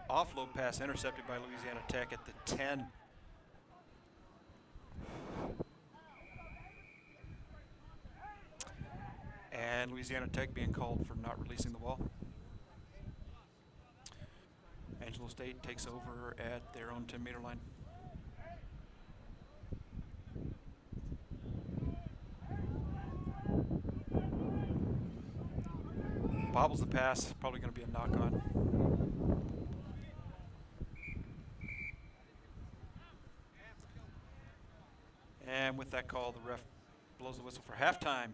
Speaker 1: Offload pass intercepted by Louisiana Tech at the 10. And Louisiana Tech being called for not releasing the ball. Angelo State takes over at their own 10-meter line. Bobbles the pass, probably going to be a knock-on. And with that call, the ref blows the whistle for halftime.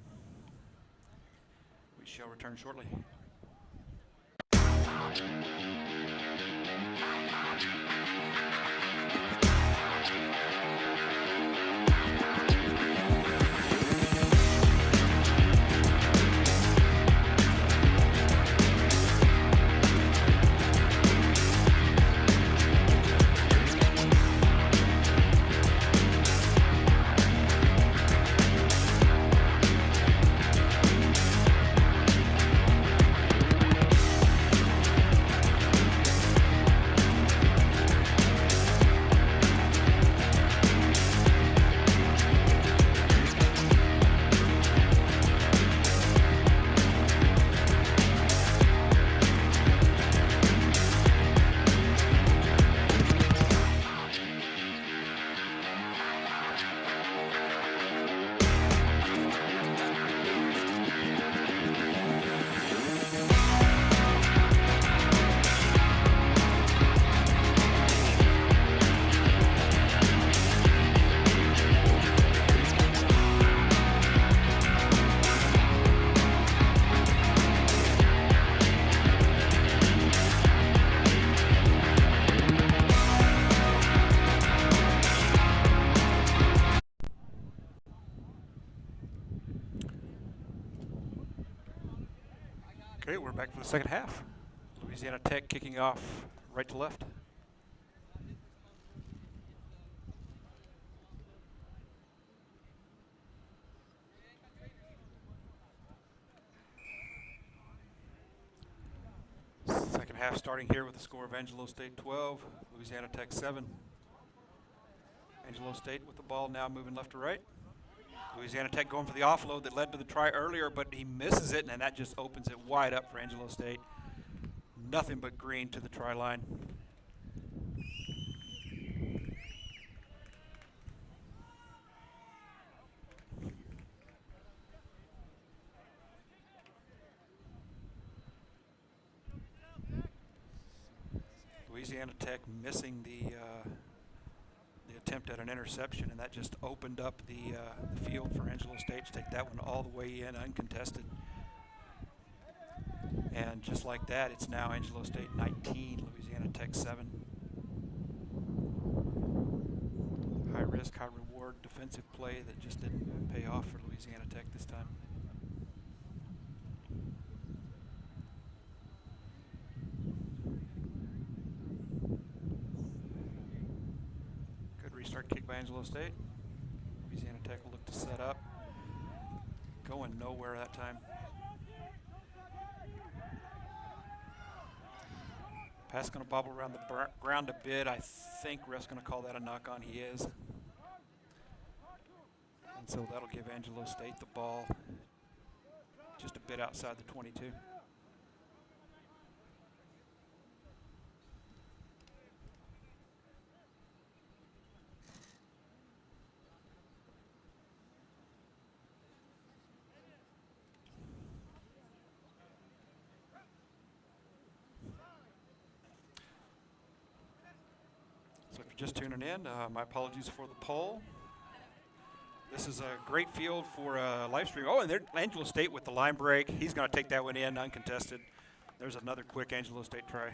Speaker 1: We shall return shortly. Okay, we're back for the second half. Louisiana Tech kicking off right to left. Second half starting here with the score of Angelo State 12, Louisiana Tech 7. Angelo State with the ball now moving left to right. Louisiana Tech going for the offload that led to the try earlier, but he misses it, and that just opens it wide up for Angelo State. Nothing but green to the try line. Louisiana Tech missing the attempt at an interception, and that just opened up the field for Angelo State to take that one all the way in uncontested. And just like that, it's now Angelo State 19, Louisiana Tech 7. High risk, high reward defensive play that just didn't pay off for Louisiana Tech this time. Restart kick by Angelo State. Louisiana Tech will look to set up. Going nowhere that time. Pass going to bobble around the ground a bit. I think ref's going to call that a knock on. He is. And so that'll give Angelo State the ball just a bit outside the 22. So if you're just tuning in, my apologies for the poll. This is a great field for live stream. Oh, and there's Angelo State with the line break. He's going to take that one in uncontested. There's another quick Angelo State try.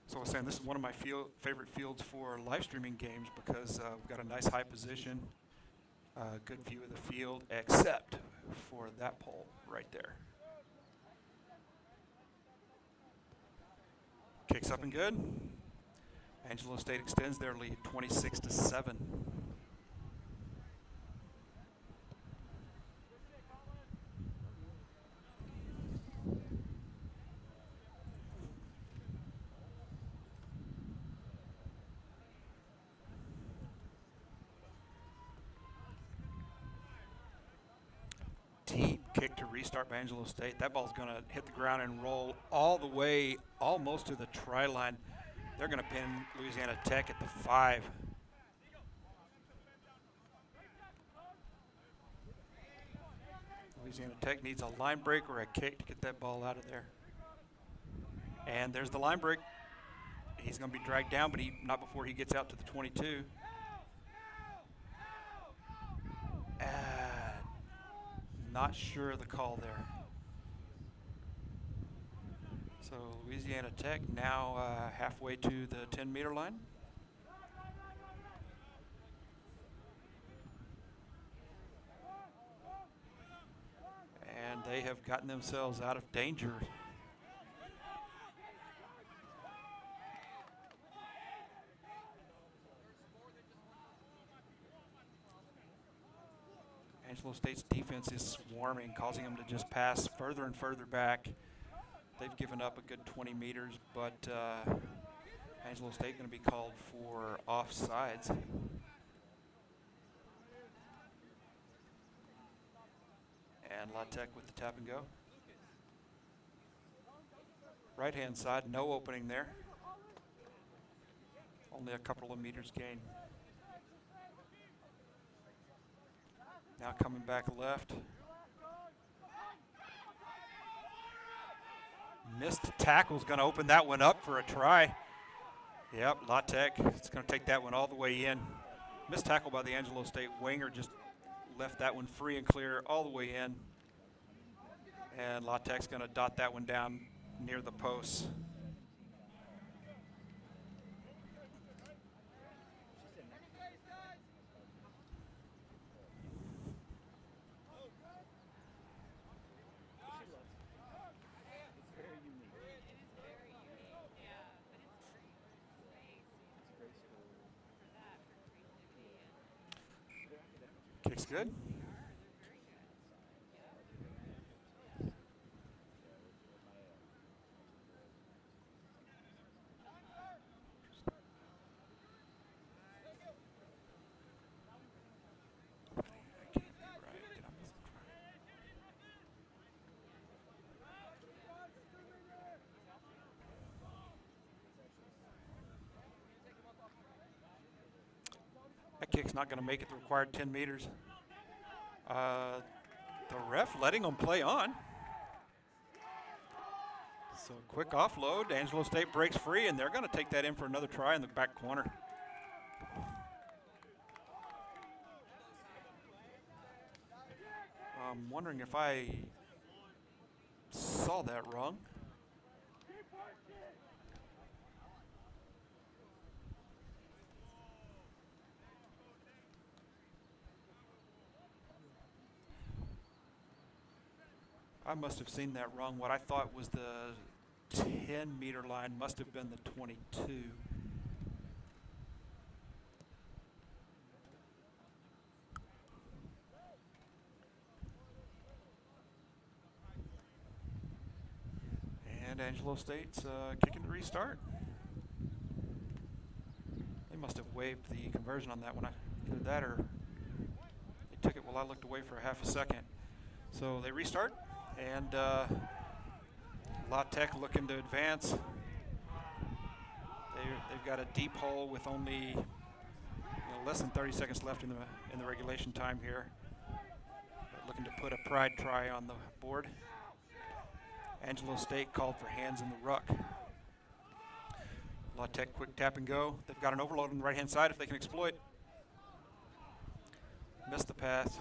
Speaker 1: So I was saying this is one of my favorite fields for live streaming games because we've got a nice high position, good view of the field, except for that pole right there. Kicks up and good. Angelo State extends their lead 26-7. Deep kick to restart by Angelo State. That ball's going to hit the ground and roll all the way almost to the try line. They're going to pin Louisiana Tech at the 5. Louisiana Tech needs a line break or a kick to get that ball out of there. And there's the line break. He's going to be dragged down, but not before he gets out to the 22. Not sure of the call there. So Louisiana Tech now halfway to the 10-meter line. And they have gotten themselves out of danger. Angelo State's defense is swarming, causing them to just pass further and further back. They've given up a good 20 meters, but Angelo State going to be called for offsides. And La Tech with the tap and go. Right-hand side, no opening there. Only a couple of meters gain. Now coming back left. Missed tackle is going to open that one up for a try. Yep, La Tech is going to take that one all the way in. Missed tackle by the Angelo State winger, just left that one free and clear all the way in. And La Tech's going to dot that one down near the posts. Kick's good. That kick's not going to make it the required 10 meters. The ref letting them play on. So quick offload. Angelo State breaks free, and they're going to take that in for another try in the back corner. I'm wondering if I saw that wrong. I must have seen that wrong. What I thought was the 10-meter line. Must have been the 22. And Angelo State's kicking to restart. They must have waived the conversion on that one. Either that or they took it while I looked away for a half a second. So they restart, and La Tech looking to advance. They've got a deep hole with only less than 30 seconds left in the regulation time here. But looking to put a pride try on the board. Angelo State called for hands in the ruck. La Tech quick tap and go. They've got an overload on the right-hand side if they can exploit. Missed the pass.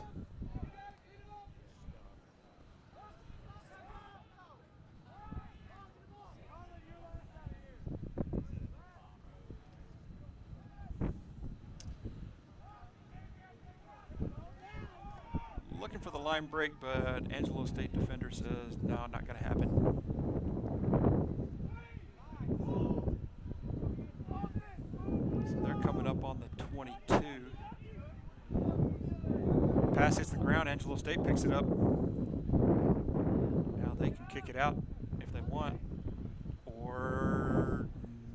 Speaker 1: Looking for the line break, but Angelo State defender says, no, not going to happen. So they're coming up on the 22. Pass hits the ground. Angelo State picks it up. Now they can kick it out if they want, or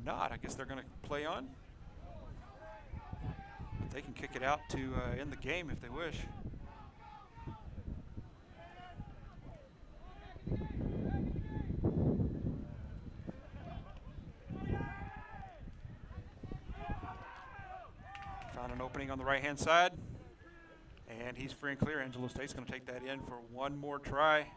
Speaker 1: not. I guess they're going to play on. But they can kick it out to end the game if they wish. Found an opening on the right-hand side, and he's free and clear. Angelo State's going to take that in for one more try.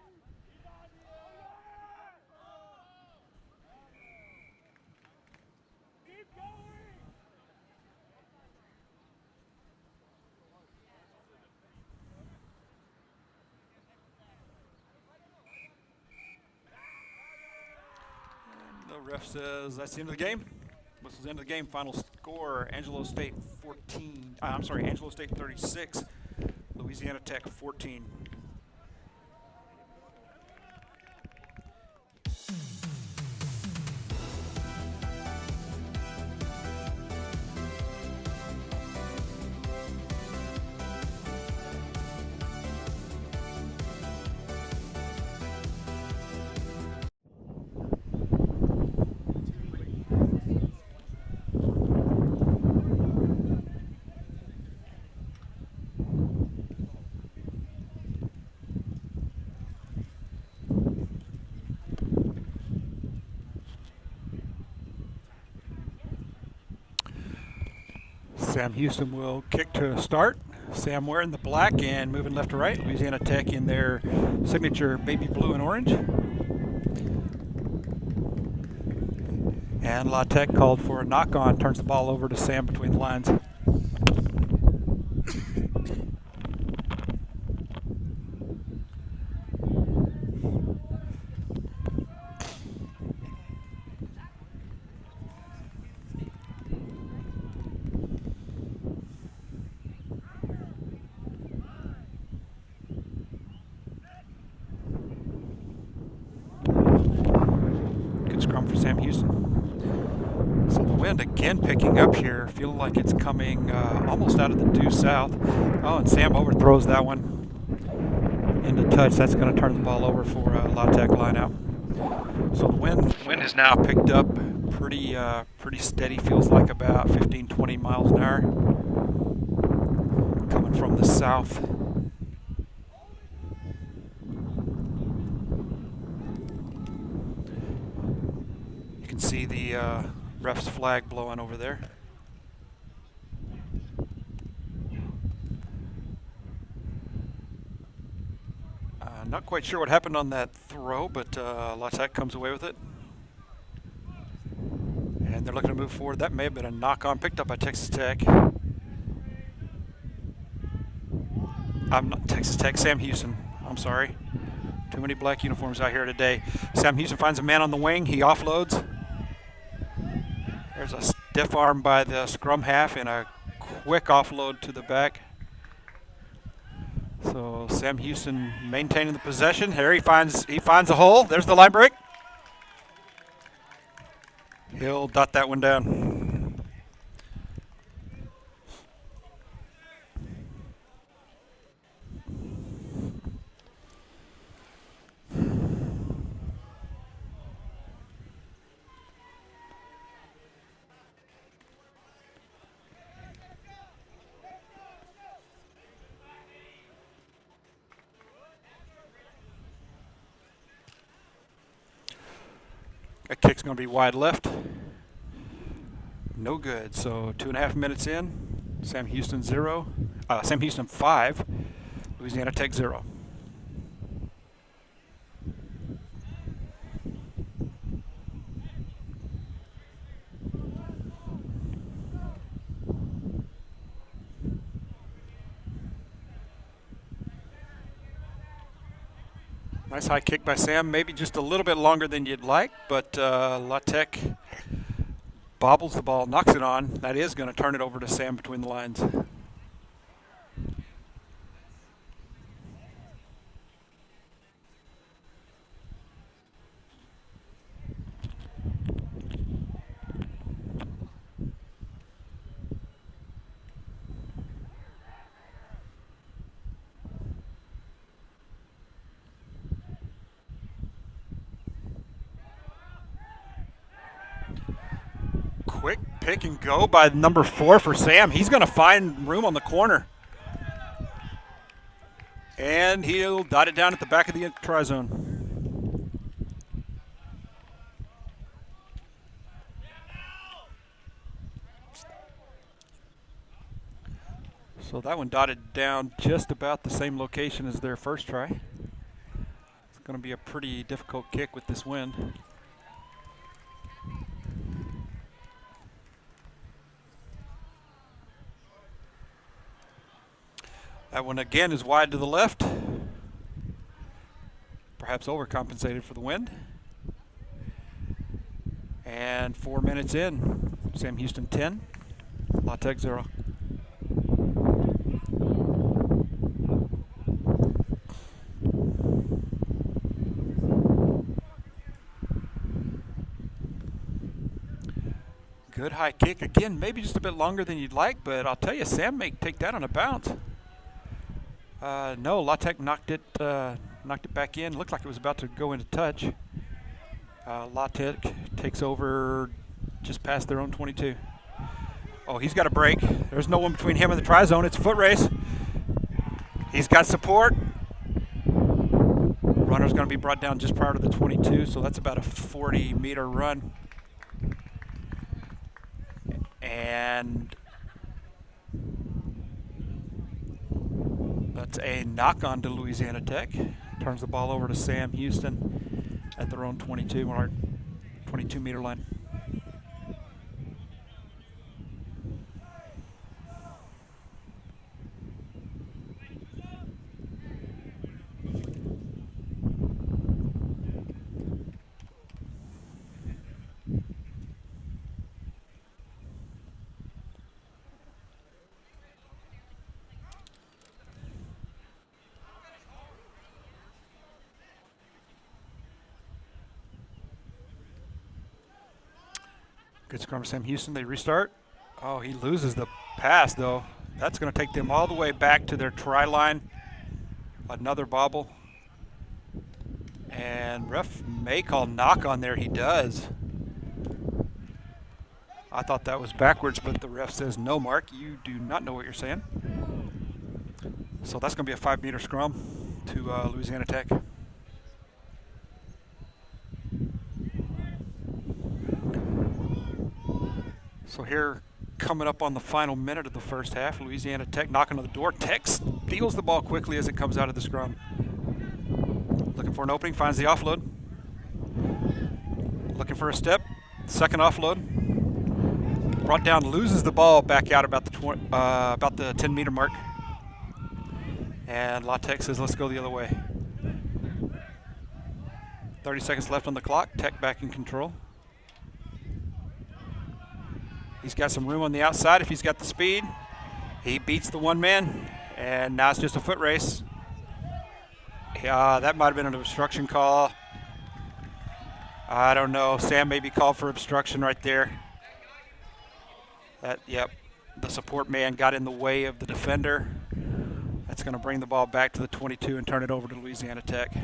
Speaker 1: And the ref says that's the end of the game. This is the end of the game. Final score: Angelo State 14. Angelo State 36, Louisiana Tech 14. Sam Houston will kick to start. Sam wearing the black and moving left to right. Louisiana Tech in their signature baby blue and orange. And La Tech called for a knock-on, turns the ball over to Sam between the lines. Scrum for Sam Houston. So the wind again picking up here. Feel like it's coming almost out of the due south. Oh, and Sam overthrows that one into touch. That's going to turn the ball over for La Tech line out. So the wind has now picked up pretty steady. Feels like about 15-20 miles an hour coming from the south. See the ref's flag blowing over there. Not quite sure what happened on that throw, but La Tech comes away with it. And they're looking to move forward. That may have been a knock-on picked up by Texas Tech. I'm not Texas Tech, Sam Houston. I'm sorry. Too many black uniforms out here today. Sam Houston finds a man on the wing. He offloads. There's a stiff arm by the scrum half and a quick offload to the back. So Sam Houston maintaining the possession. Here he finds a hole. There's the line break. He'll dot that one down. That kick's going to be wide left. No good. So 2.5 minutes in. Sam Houston 0. Sam Houston 5. Louisiana Tech 0. Nice high kick by Sam. Maybe just a little bit longer than you'd like, but La Tech bobbles the ball, knocks it on. That is going to turn it over to Sam between the lines. Quick pick and go by number 4 for Sam. He's going to find room on the corner. And he'll dot it down at the back of the try zone. So that one dotted down just about the same location as their first try. It's going to be a pretty difficult kick with this wind. That one again is wide to the left. Perhaps overcompensated for the wind. And 4 minutes in. Sam Houston 10, La Tech 0. Good high kick. Again, maybe just a bit longer than you'd like, but I'll tell you, Sam may take that on a bounce. No, La Tech knocked it back in. Looked like it was about to go into touch. La Tech takes over just past their own 22. Oh, he's got a break. There's no one between him and the try zone. It's a foot race. He's got support. Runner's going to be brought down just prior to the 22, so that's about a 40-meter run. And that's a knock-on to Louisiana Tech. Turns the ball over to Sam Houston at their own 22 on our 22-meter line. Good scrum, Sam Houston. They restart. Oh, he loses the pass, though. That's going to take them all the way back to their try line. Another bobble. And ref may call knock on there. He does. I thought that was backwards, but the ref says, no, Mark, you do not know what you're saying. So that's going to be a 5-meter scrum to Louisiana Tech. So here, coming up on the final minute of the first half, Louisiana Tech knocking on the door. Tech steals the ball quickly as it comes out of the scrum. Looking for an opening, finds the offload. Looking for a step, second offload. Brought down, loses the ball back out about the 10-meter mark. And La Tech says, let's go the other way. 30 seconds left on the clock. Tech back in control. He's got some room on the outside if he's got the speed. He beats the one man, and now it's just a foot race. That might have been an obstruction call. I don't know. Sam may be called for obstruction right there. Yep. The support man got in the way of the defender. That's going to bring the ball back to the 22 and turn it over to Louisiana Tech.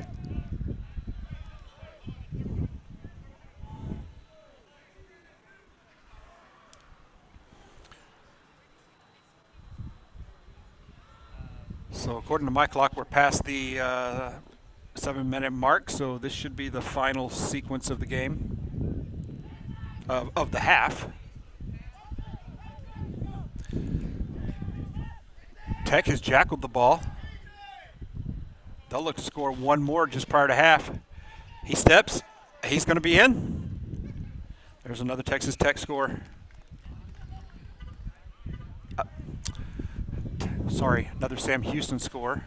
Speaker 1: So according to my clock, we're past the 7-minute mark, so this should be the final sequence of the game, of the half. Tech has jackled the ball. They'll look to score one more just prior to half. He steps. He's going to be in. There's another Texas Tech score. Sorry, another Sam Houston score.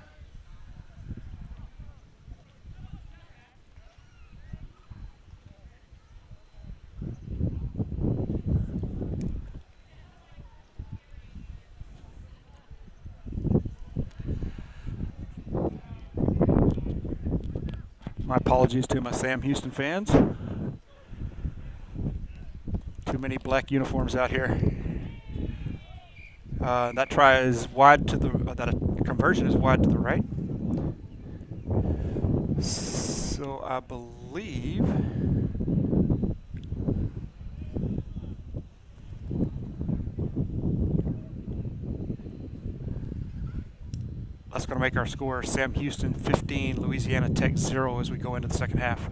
Speaker 1: My apologies to my Sam Houston fans. Too many black uniforms out here. That try is wide to the. That conversion is wide to the right. So I believe. That's going to make our score Sam Houston 15, Louisiana Tech 0 as we go into the second half.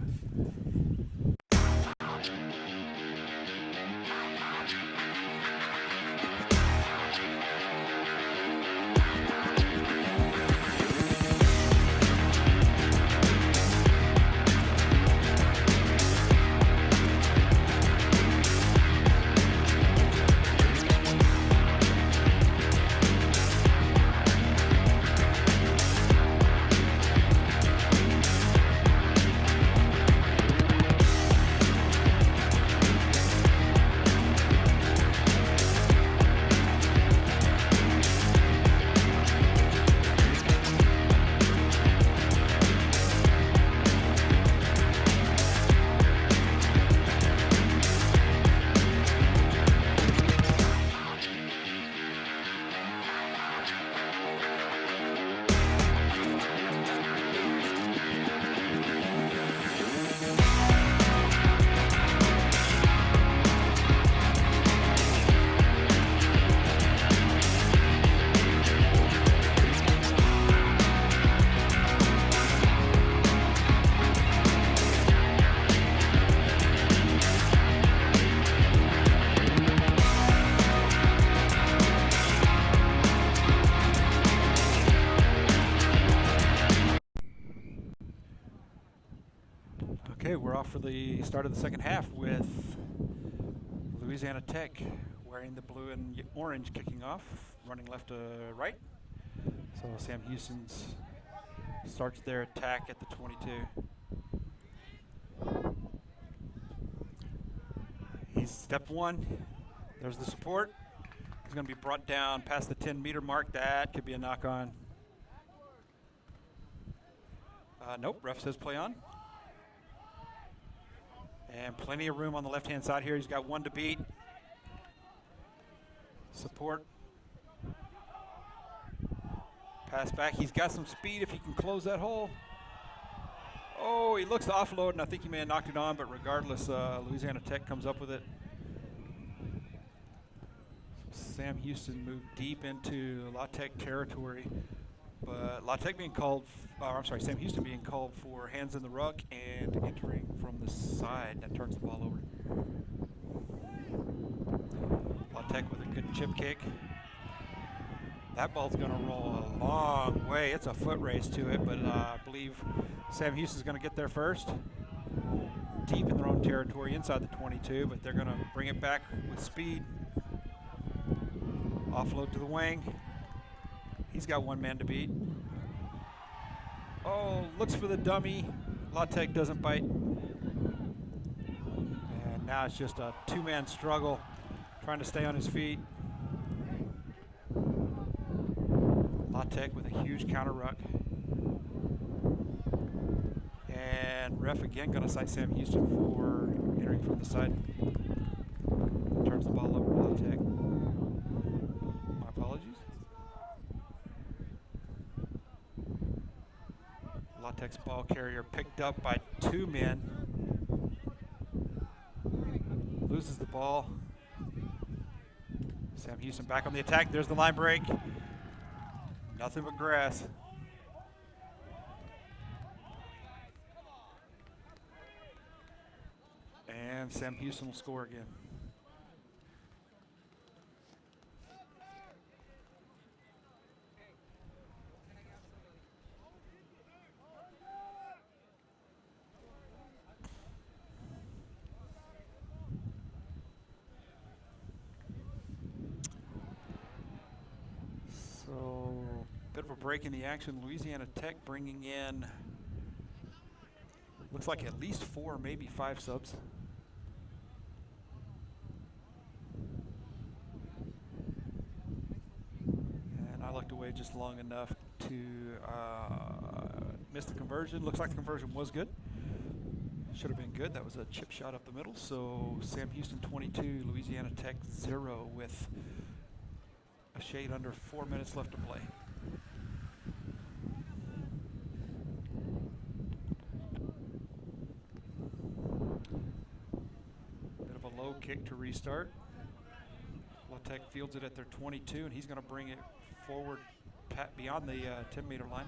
Speaker 1: Okay, we're off for the start of the second half with Louisiana Tech wearing the blue and orange kicking off, running left to right. So Sam Houston starts their attack at the 22. He's step one. There's the support. He's going to be brought down past the 10-meter mark. That could be a knock-on. Nope, ref says play on. And plenty of room on the left-hand side here. He's got one to beat. Support. Pass back. He's got some speed if he can close that hole. Oh, he looks to offload, and I think he may have knocked it on, but regardless, Louisiana Tech comes up with it. Sam Houston moved deep into La Tech territory, but La Tech being called, Sam Houston being called for hands in the ruck and entering from the side. That turns the ball over. La Tech with a good chip kick. That ball's going to roll a long way. It's a foot race to it, but I believe Sam Houston's going to get there first. Deep in their own territory inside the 22, but they're going to bring it back with speed. Offload to the wing. He's got one man to beat. Oh, looks for the dummy. La Tech doesn't bite. And now it's just a two-man struggle trying to stay on his feet. La Tech with a huge counter ruck. And ref again going to cite Sam Houston for entering from the side. Turns the ball over to La Tech. My apologies. La Tech's ball carrier picked up by 2 men. Loses the ball. Sam Houston back on the attack. There's the line break. Nothing but grass. And Sam Houston will score again. So, bit of a break in the action. Louisiana Tech bringing in, looks like at least 4, maybe 5 subs. And I looked away just long enough to miss the conversion. Looks like the conversion was good. Should have been good. That was a chip shot up the middle. So Sam Houston 22, Louisiana Tech 0 with a shade under 4 minutes left to play. Bit of a low kick to restart. La Tech fields it at their 22, and he's going to bring it forward beyond the 10-meter line.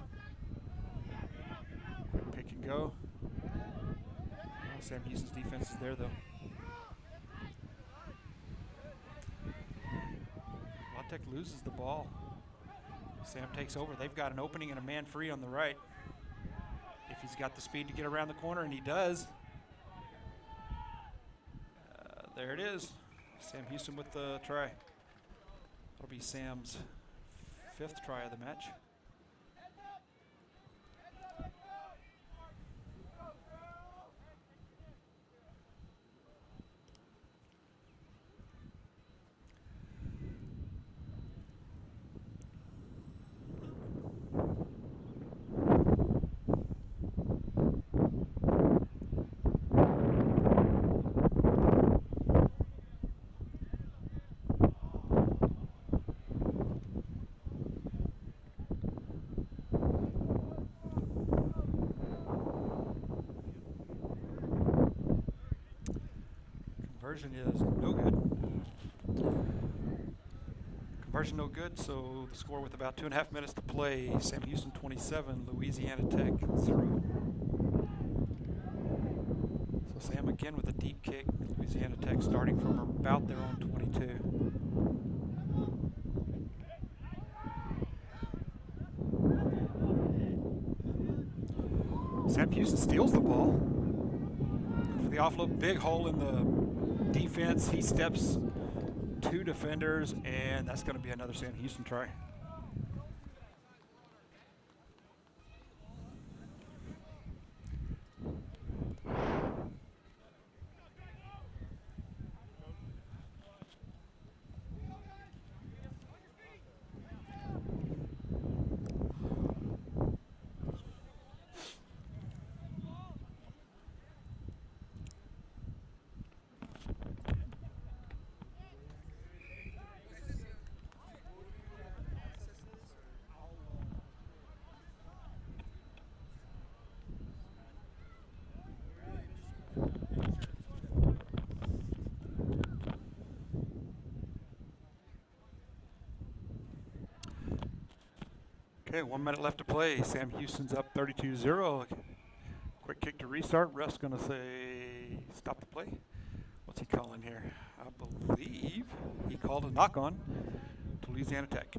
Speaker 1: Pick and go. Oh, Sam Houston's defense is there, though. La Tech loses the ball. Sam takes over. They've got an opening and a man free on the right. If he's got the speed to get around the corner, and he does. There it is. Sam Houston with the try. That'll be Sam's 5th try of the match. Conversion is no good. Conversion no good, so the score with about 2.5 minutes to play, Sam Houston 27, Louisiana Tech 0. So Sam again with a deep kick, Louisiana Tech starting from about their own 22. Sam Houston steals the ball. For the offload, big hole in the defense. He steps 2 defenders, and that's going to be another Sam Houston try. Okay, 1 minute left to play. Sam Houston's up 32-0. Quick kick to restart. Ref's going to say stop the play. What's he calling here? I believe he called a knock on to Louisiana Tech.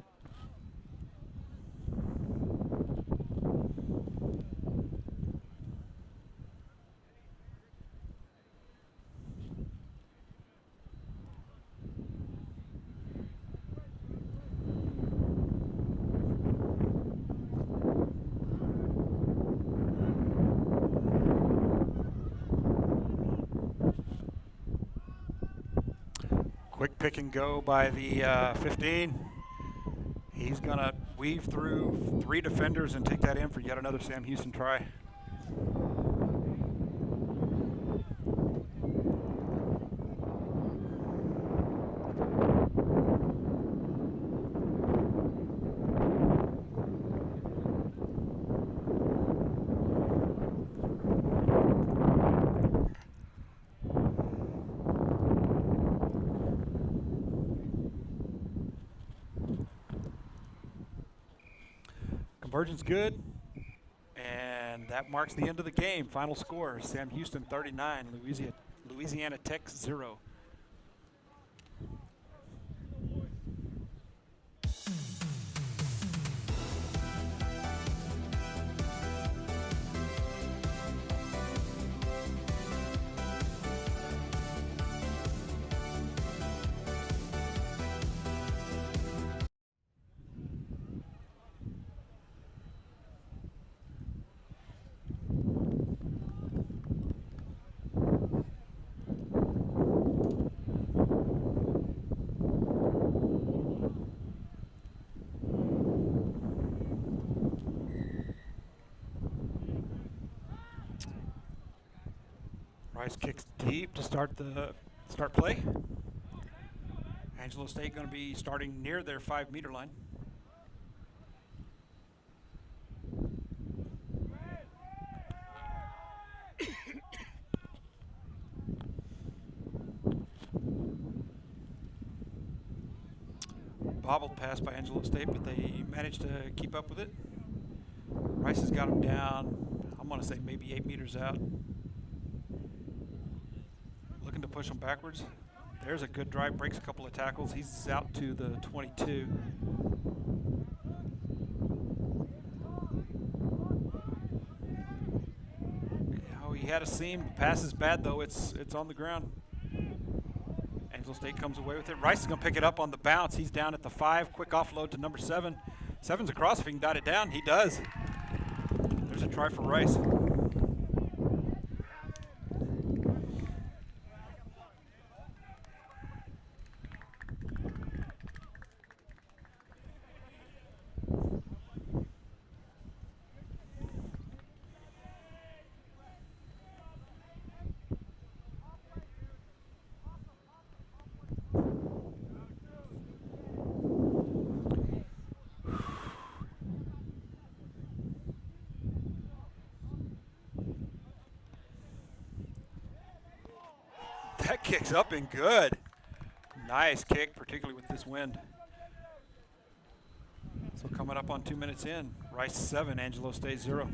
Speaker 1: Quick pick and go by the 15. He's going to weave through 3 defenders and take that in for yet another Sam Houston try. Conversion's good. And that marks the end of the game. Final score, Sam Houston 39, Louisiana Tech 0. Rice kicks deep to start play. Angelo State going to be starting near their 5-meter line. Bobbled pass by Angelo State, but they managed to keep up with it. Rice has got him down, I'm going to say maybe 8 meters out. Looking to push him backwards. There's a good drive, breaks a couple of tackles. He's out to the 22. Oh, he had a seam. Pass is bad though. It's on the ground. Angelo State comes away with it. Rice is going to pick it up on the bounce. He's down at the 5. Quick offload to number 7. 7's across. If he can dot it down, he does. There's a try for Rice. That kick's up and good. Nice kick, particularly with this wind. So coming up on 2 minutes in, Rice 7, Angelo State 0.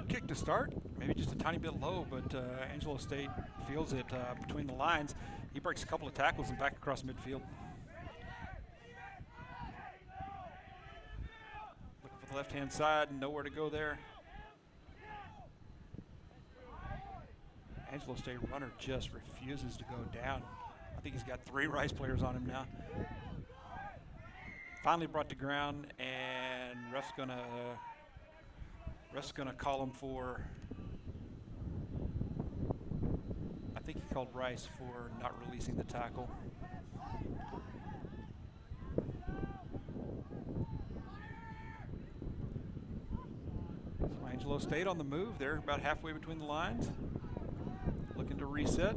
Speaker 1: Kick to start, maybe just a tiny bit low, but Angelo State feels it between the lines. He breaks a couple of tackles and back across midfield. Looking for the left-hand side, nowhere to go there. Angelo State runner just refuses to go down. I think he's got 3 Rice players on him now. Finally brought to ground, and ref's gonna call him for, I think he called Rice for not releasing the tackle. So Angelo State on the move. They're about halfway between the lines. Looking to reset.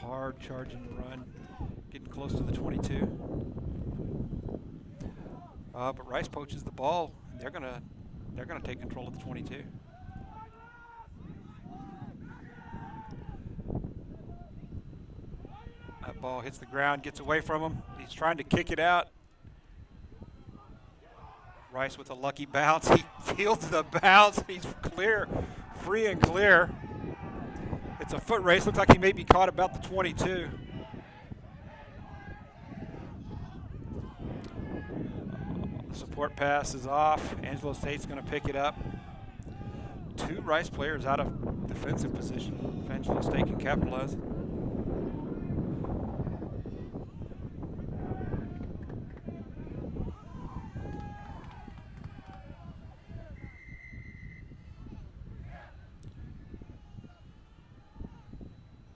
Speaker 1: Hard charging run. Getting close to the 22. But Rice poaches the ball. They're gonna take control of the 22. That ball hits the ground, gets away from him. He's trying to kick it out. Rice with a lucky bounce. He fields the bounce. He's clear, free and clear. It's a foot race. Looks like he may be caught about the 22. Support pass is off. Angelo State's going to pick it up. 2 Rice players out of defensive position. If Angelo State can capitalize.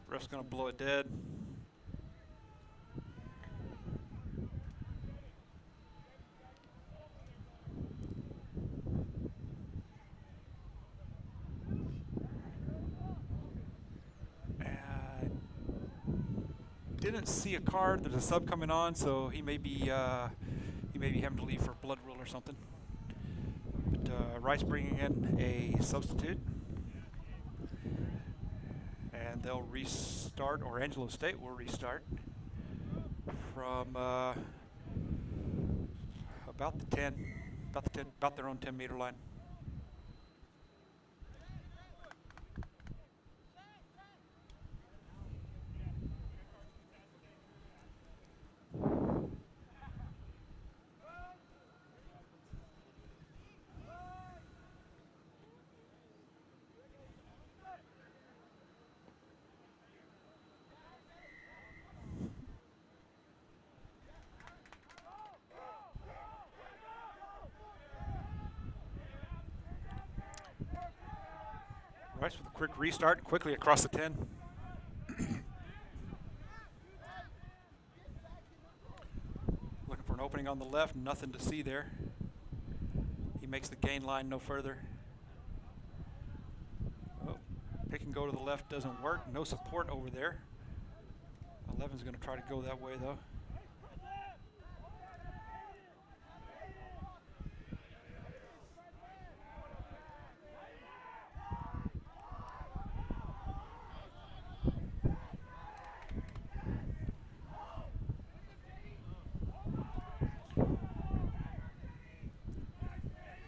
Speaker 1: Ref's going to blow it dead. didn't see a card. There's a sub coming on, so he may be having to leave for blood rule or something. But Rice bringing in a substitute, and they'll restart, or Angelo State will restart from about their own 10-meter line. Rice with a quick restart, quickly across the 10. Looking for an opening on the left, nothing to see there. He makes the gain line no further. Oh, pick and go to the left doesn't work, no support over there. 11's going to try to go that way though.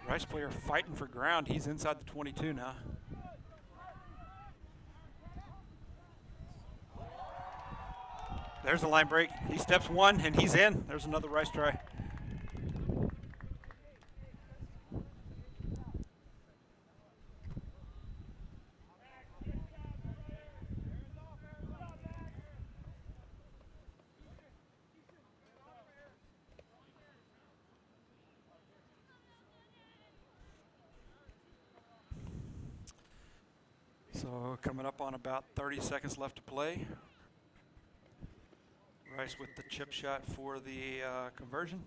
Speaker 1: Rice player fighting for ground. He's inside the 22 now. There's the line break. He steps one and he's in. There's another Rice try. So coming up on about 30 seconds left to play. Rice with the chip shot for the conversion.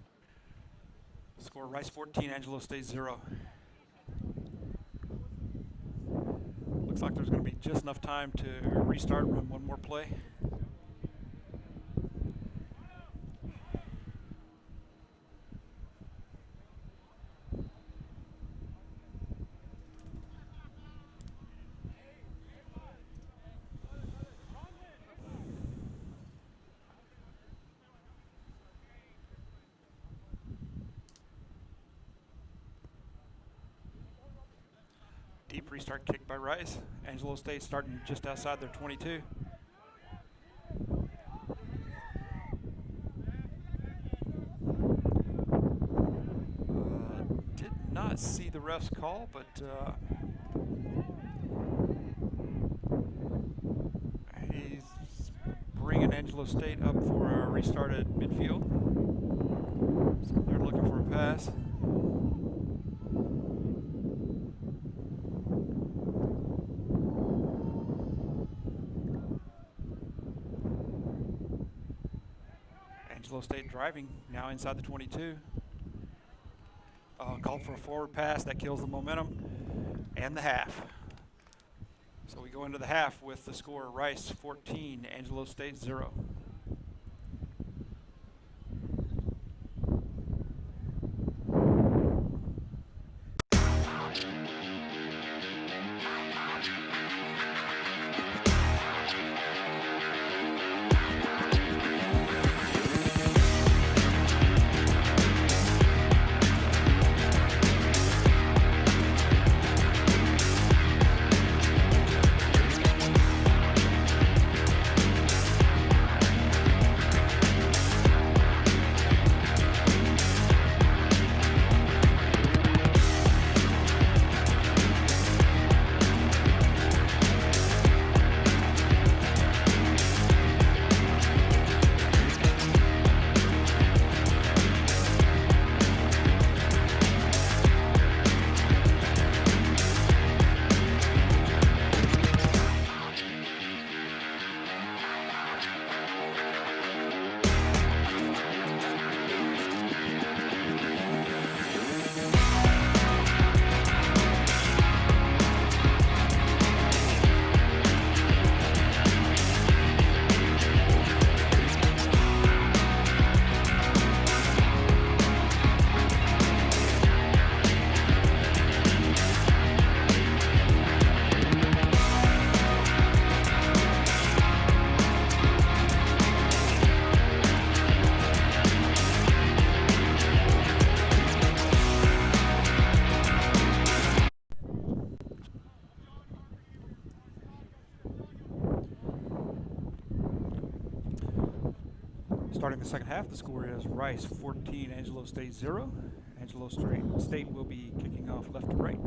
Speaker 1: Score Rice 14, Angelo State 0. Looks like there's going to be just enough time to restart, run one more play. Deep restart kick by Rice. Angelo State starting just outside their 22. Did not see the ref's call, but he's bringing Angelo State up for a restart at midfield. So they're looking for a pass. Angelo State driving now inside the 22. Called for a forward pass that kills the momentum and the half. So we go into the half with the score Rice 14, Angelo State 0. Starting the second half, the score is Rice 14, Angelo State 0. Angelo State will be kicking off left to right.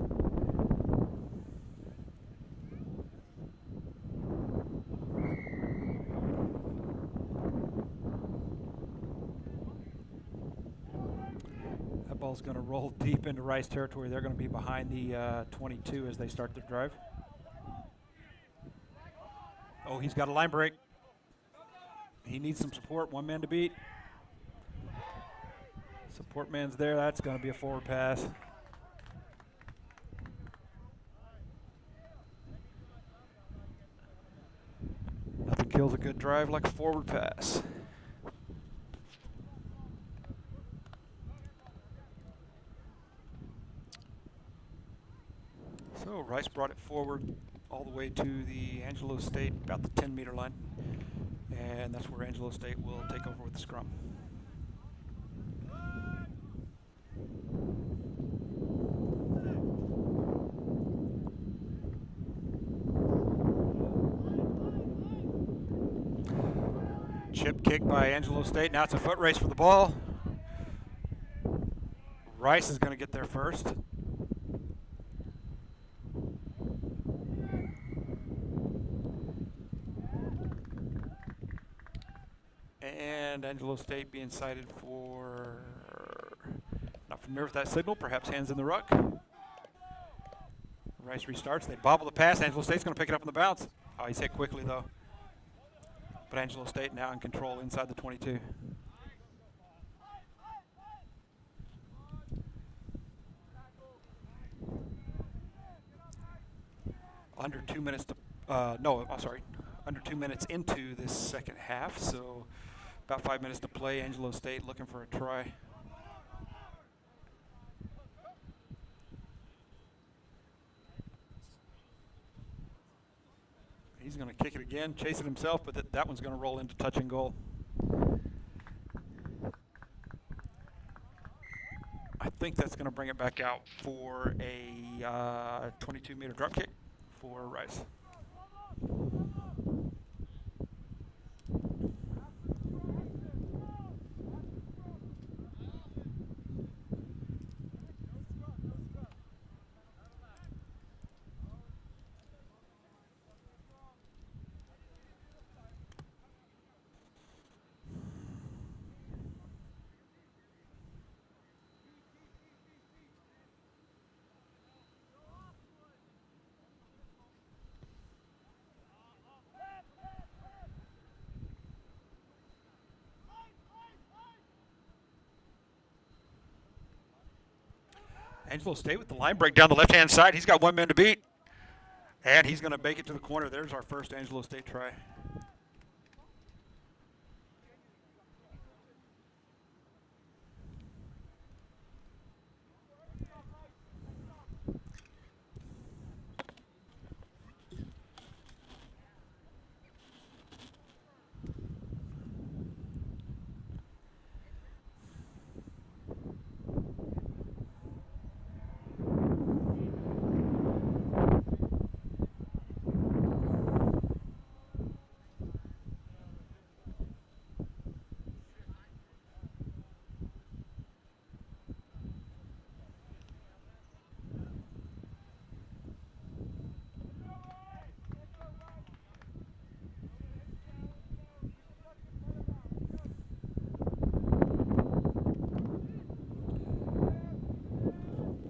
Speaker 1: That ball's going to roll deep into Rice territory. They're going to be behind the 22 as they start their drive. Oh, he's got a line break. He needs some support, one man to beat. Support man's there, that's going to be a forward pass. Nothing kills a good drive like a forward pass. So Rice brought it forward all the way to the Angelo State, about the 10-meter line. And that's where Angelo State will take over with the scrum. Chip kick by Angelo State. Now it's a foot race for the ball. Rice is going to get there first. And Angelo State being cited for, not familiar with that signal, perhaps hands in the ruck. Rice restarts, they bobble the pass. Angelo State's going to pick it up on the bounce. Oh, he's hit quickly though. But Angelo State now in control inside the 22. Under 2 minutes to, under 2 minutes into this second half, so about 5 minutes to play. Angelo State looking for a try. He's going to kick it again, chase it himself, but that one's going to roll into touch and goal. I think that's going to bring it back out for a 22-meter drop kick for Rice. Angelo State with the line break down the left-hand side. He's got one man to beat. And he's going to make it to the corner. There's our first Angelo State try.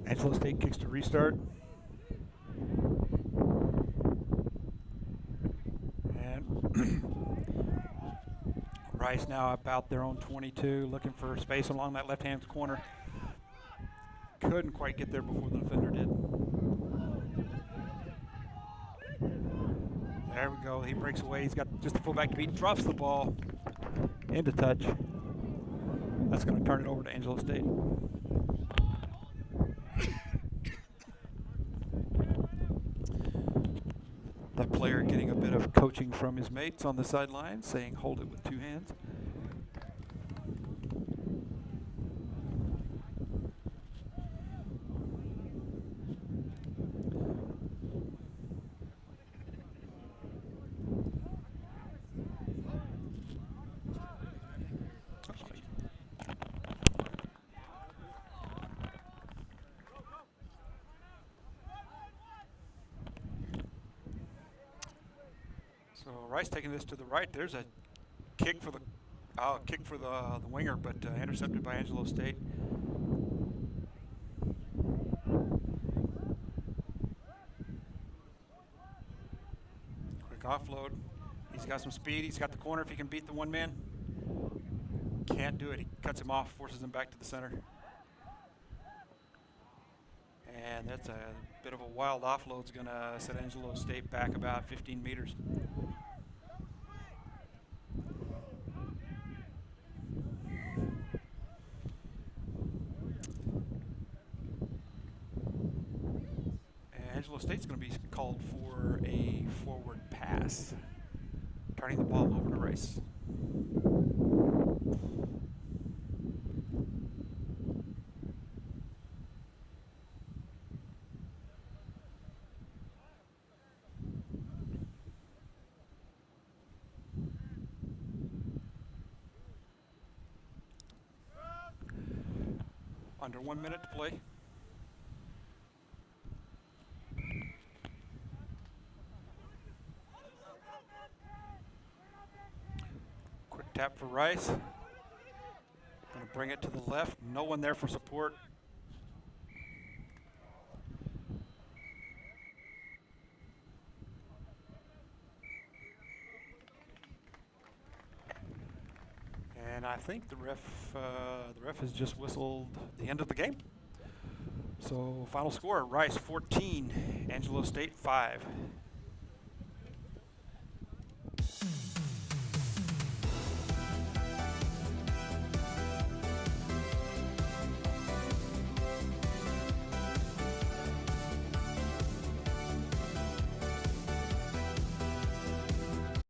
Speaker 1: Angelo State kicks to restart. And Rice now about their own 22, looking for space along that left-hand corner. Couldn't quite get there before the defender did. There we go. He breaks away. He's got just the fullback to beat. Drops the ball into touch. That's going to turn it over to Angelo State. That player getting a bit of coaching from his mates on the sideline, saying hold it with two hands. So Rice taking this to the right. There's a kick for the the winger, but intercepted by Angelo State. Quick offload. He's got some speed. He's got the corner if he can beat the one man. Can't do it. He cuts him off, forces him back to the center. And that's a bit of a wild offload. It's going to set Angelo State back about 15 meters. Angelo State's going to be called for a forward pass, turning the ball over to Rice. Under 1 minute to play. Quick tap for Rice. Going to bring it to the left. No one there for support. And I think the ref has just whistled the end of the game. So final score: Rice 14, Angelo State 5.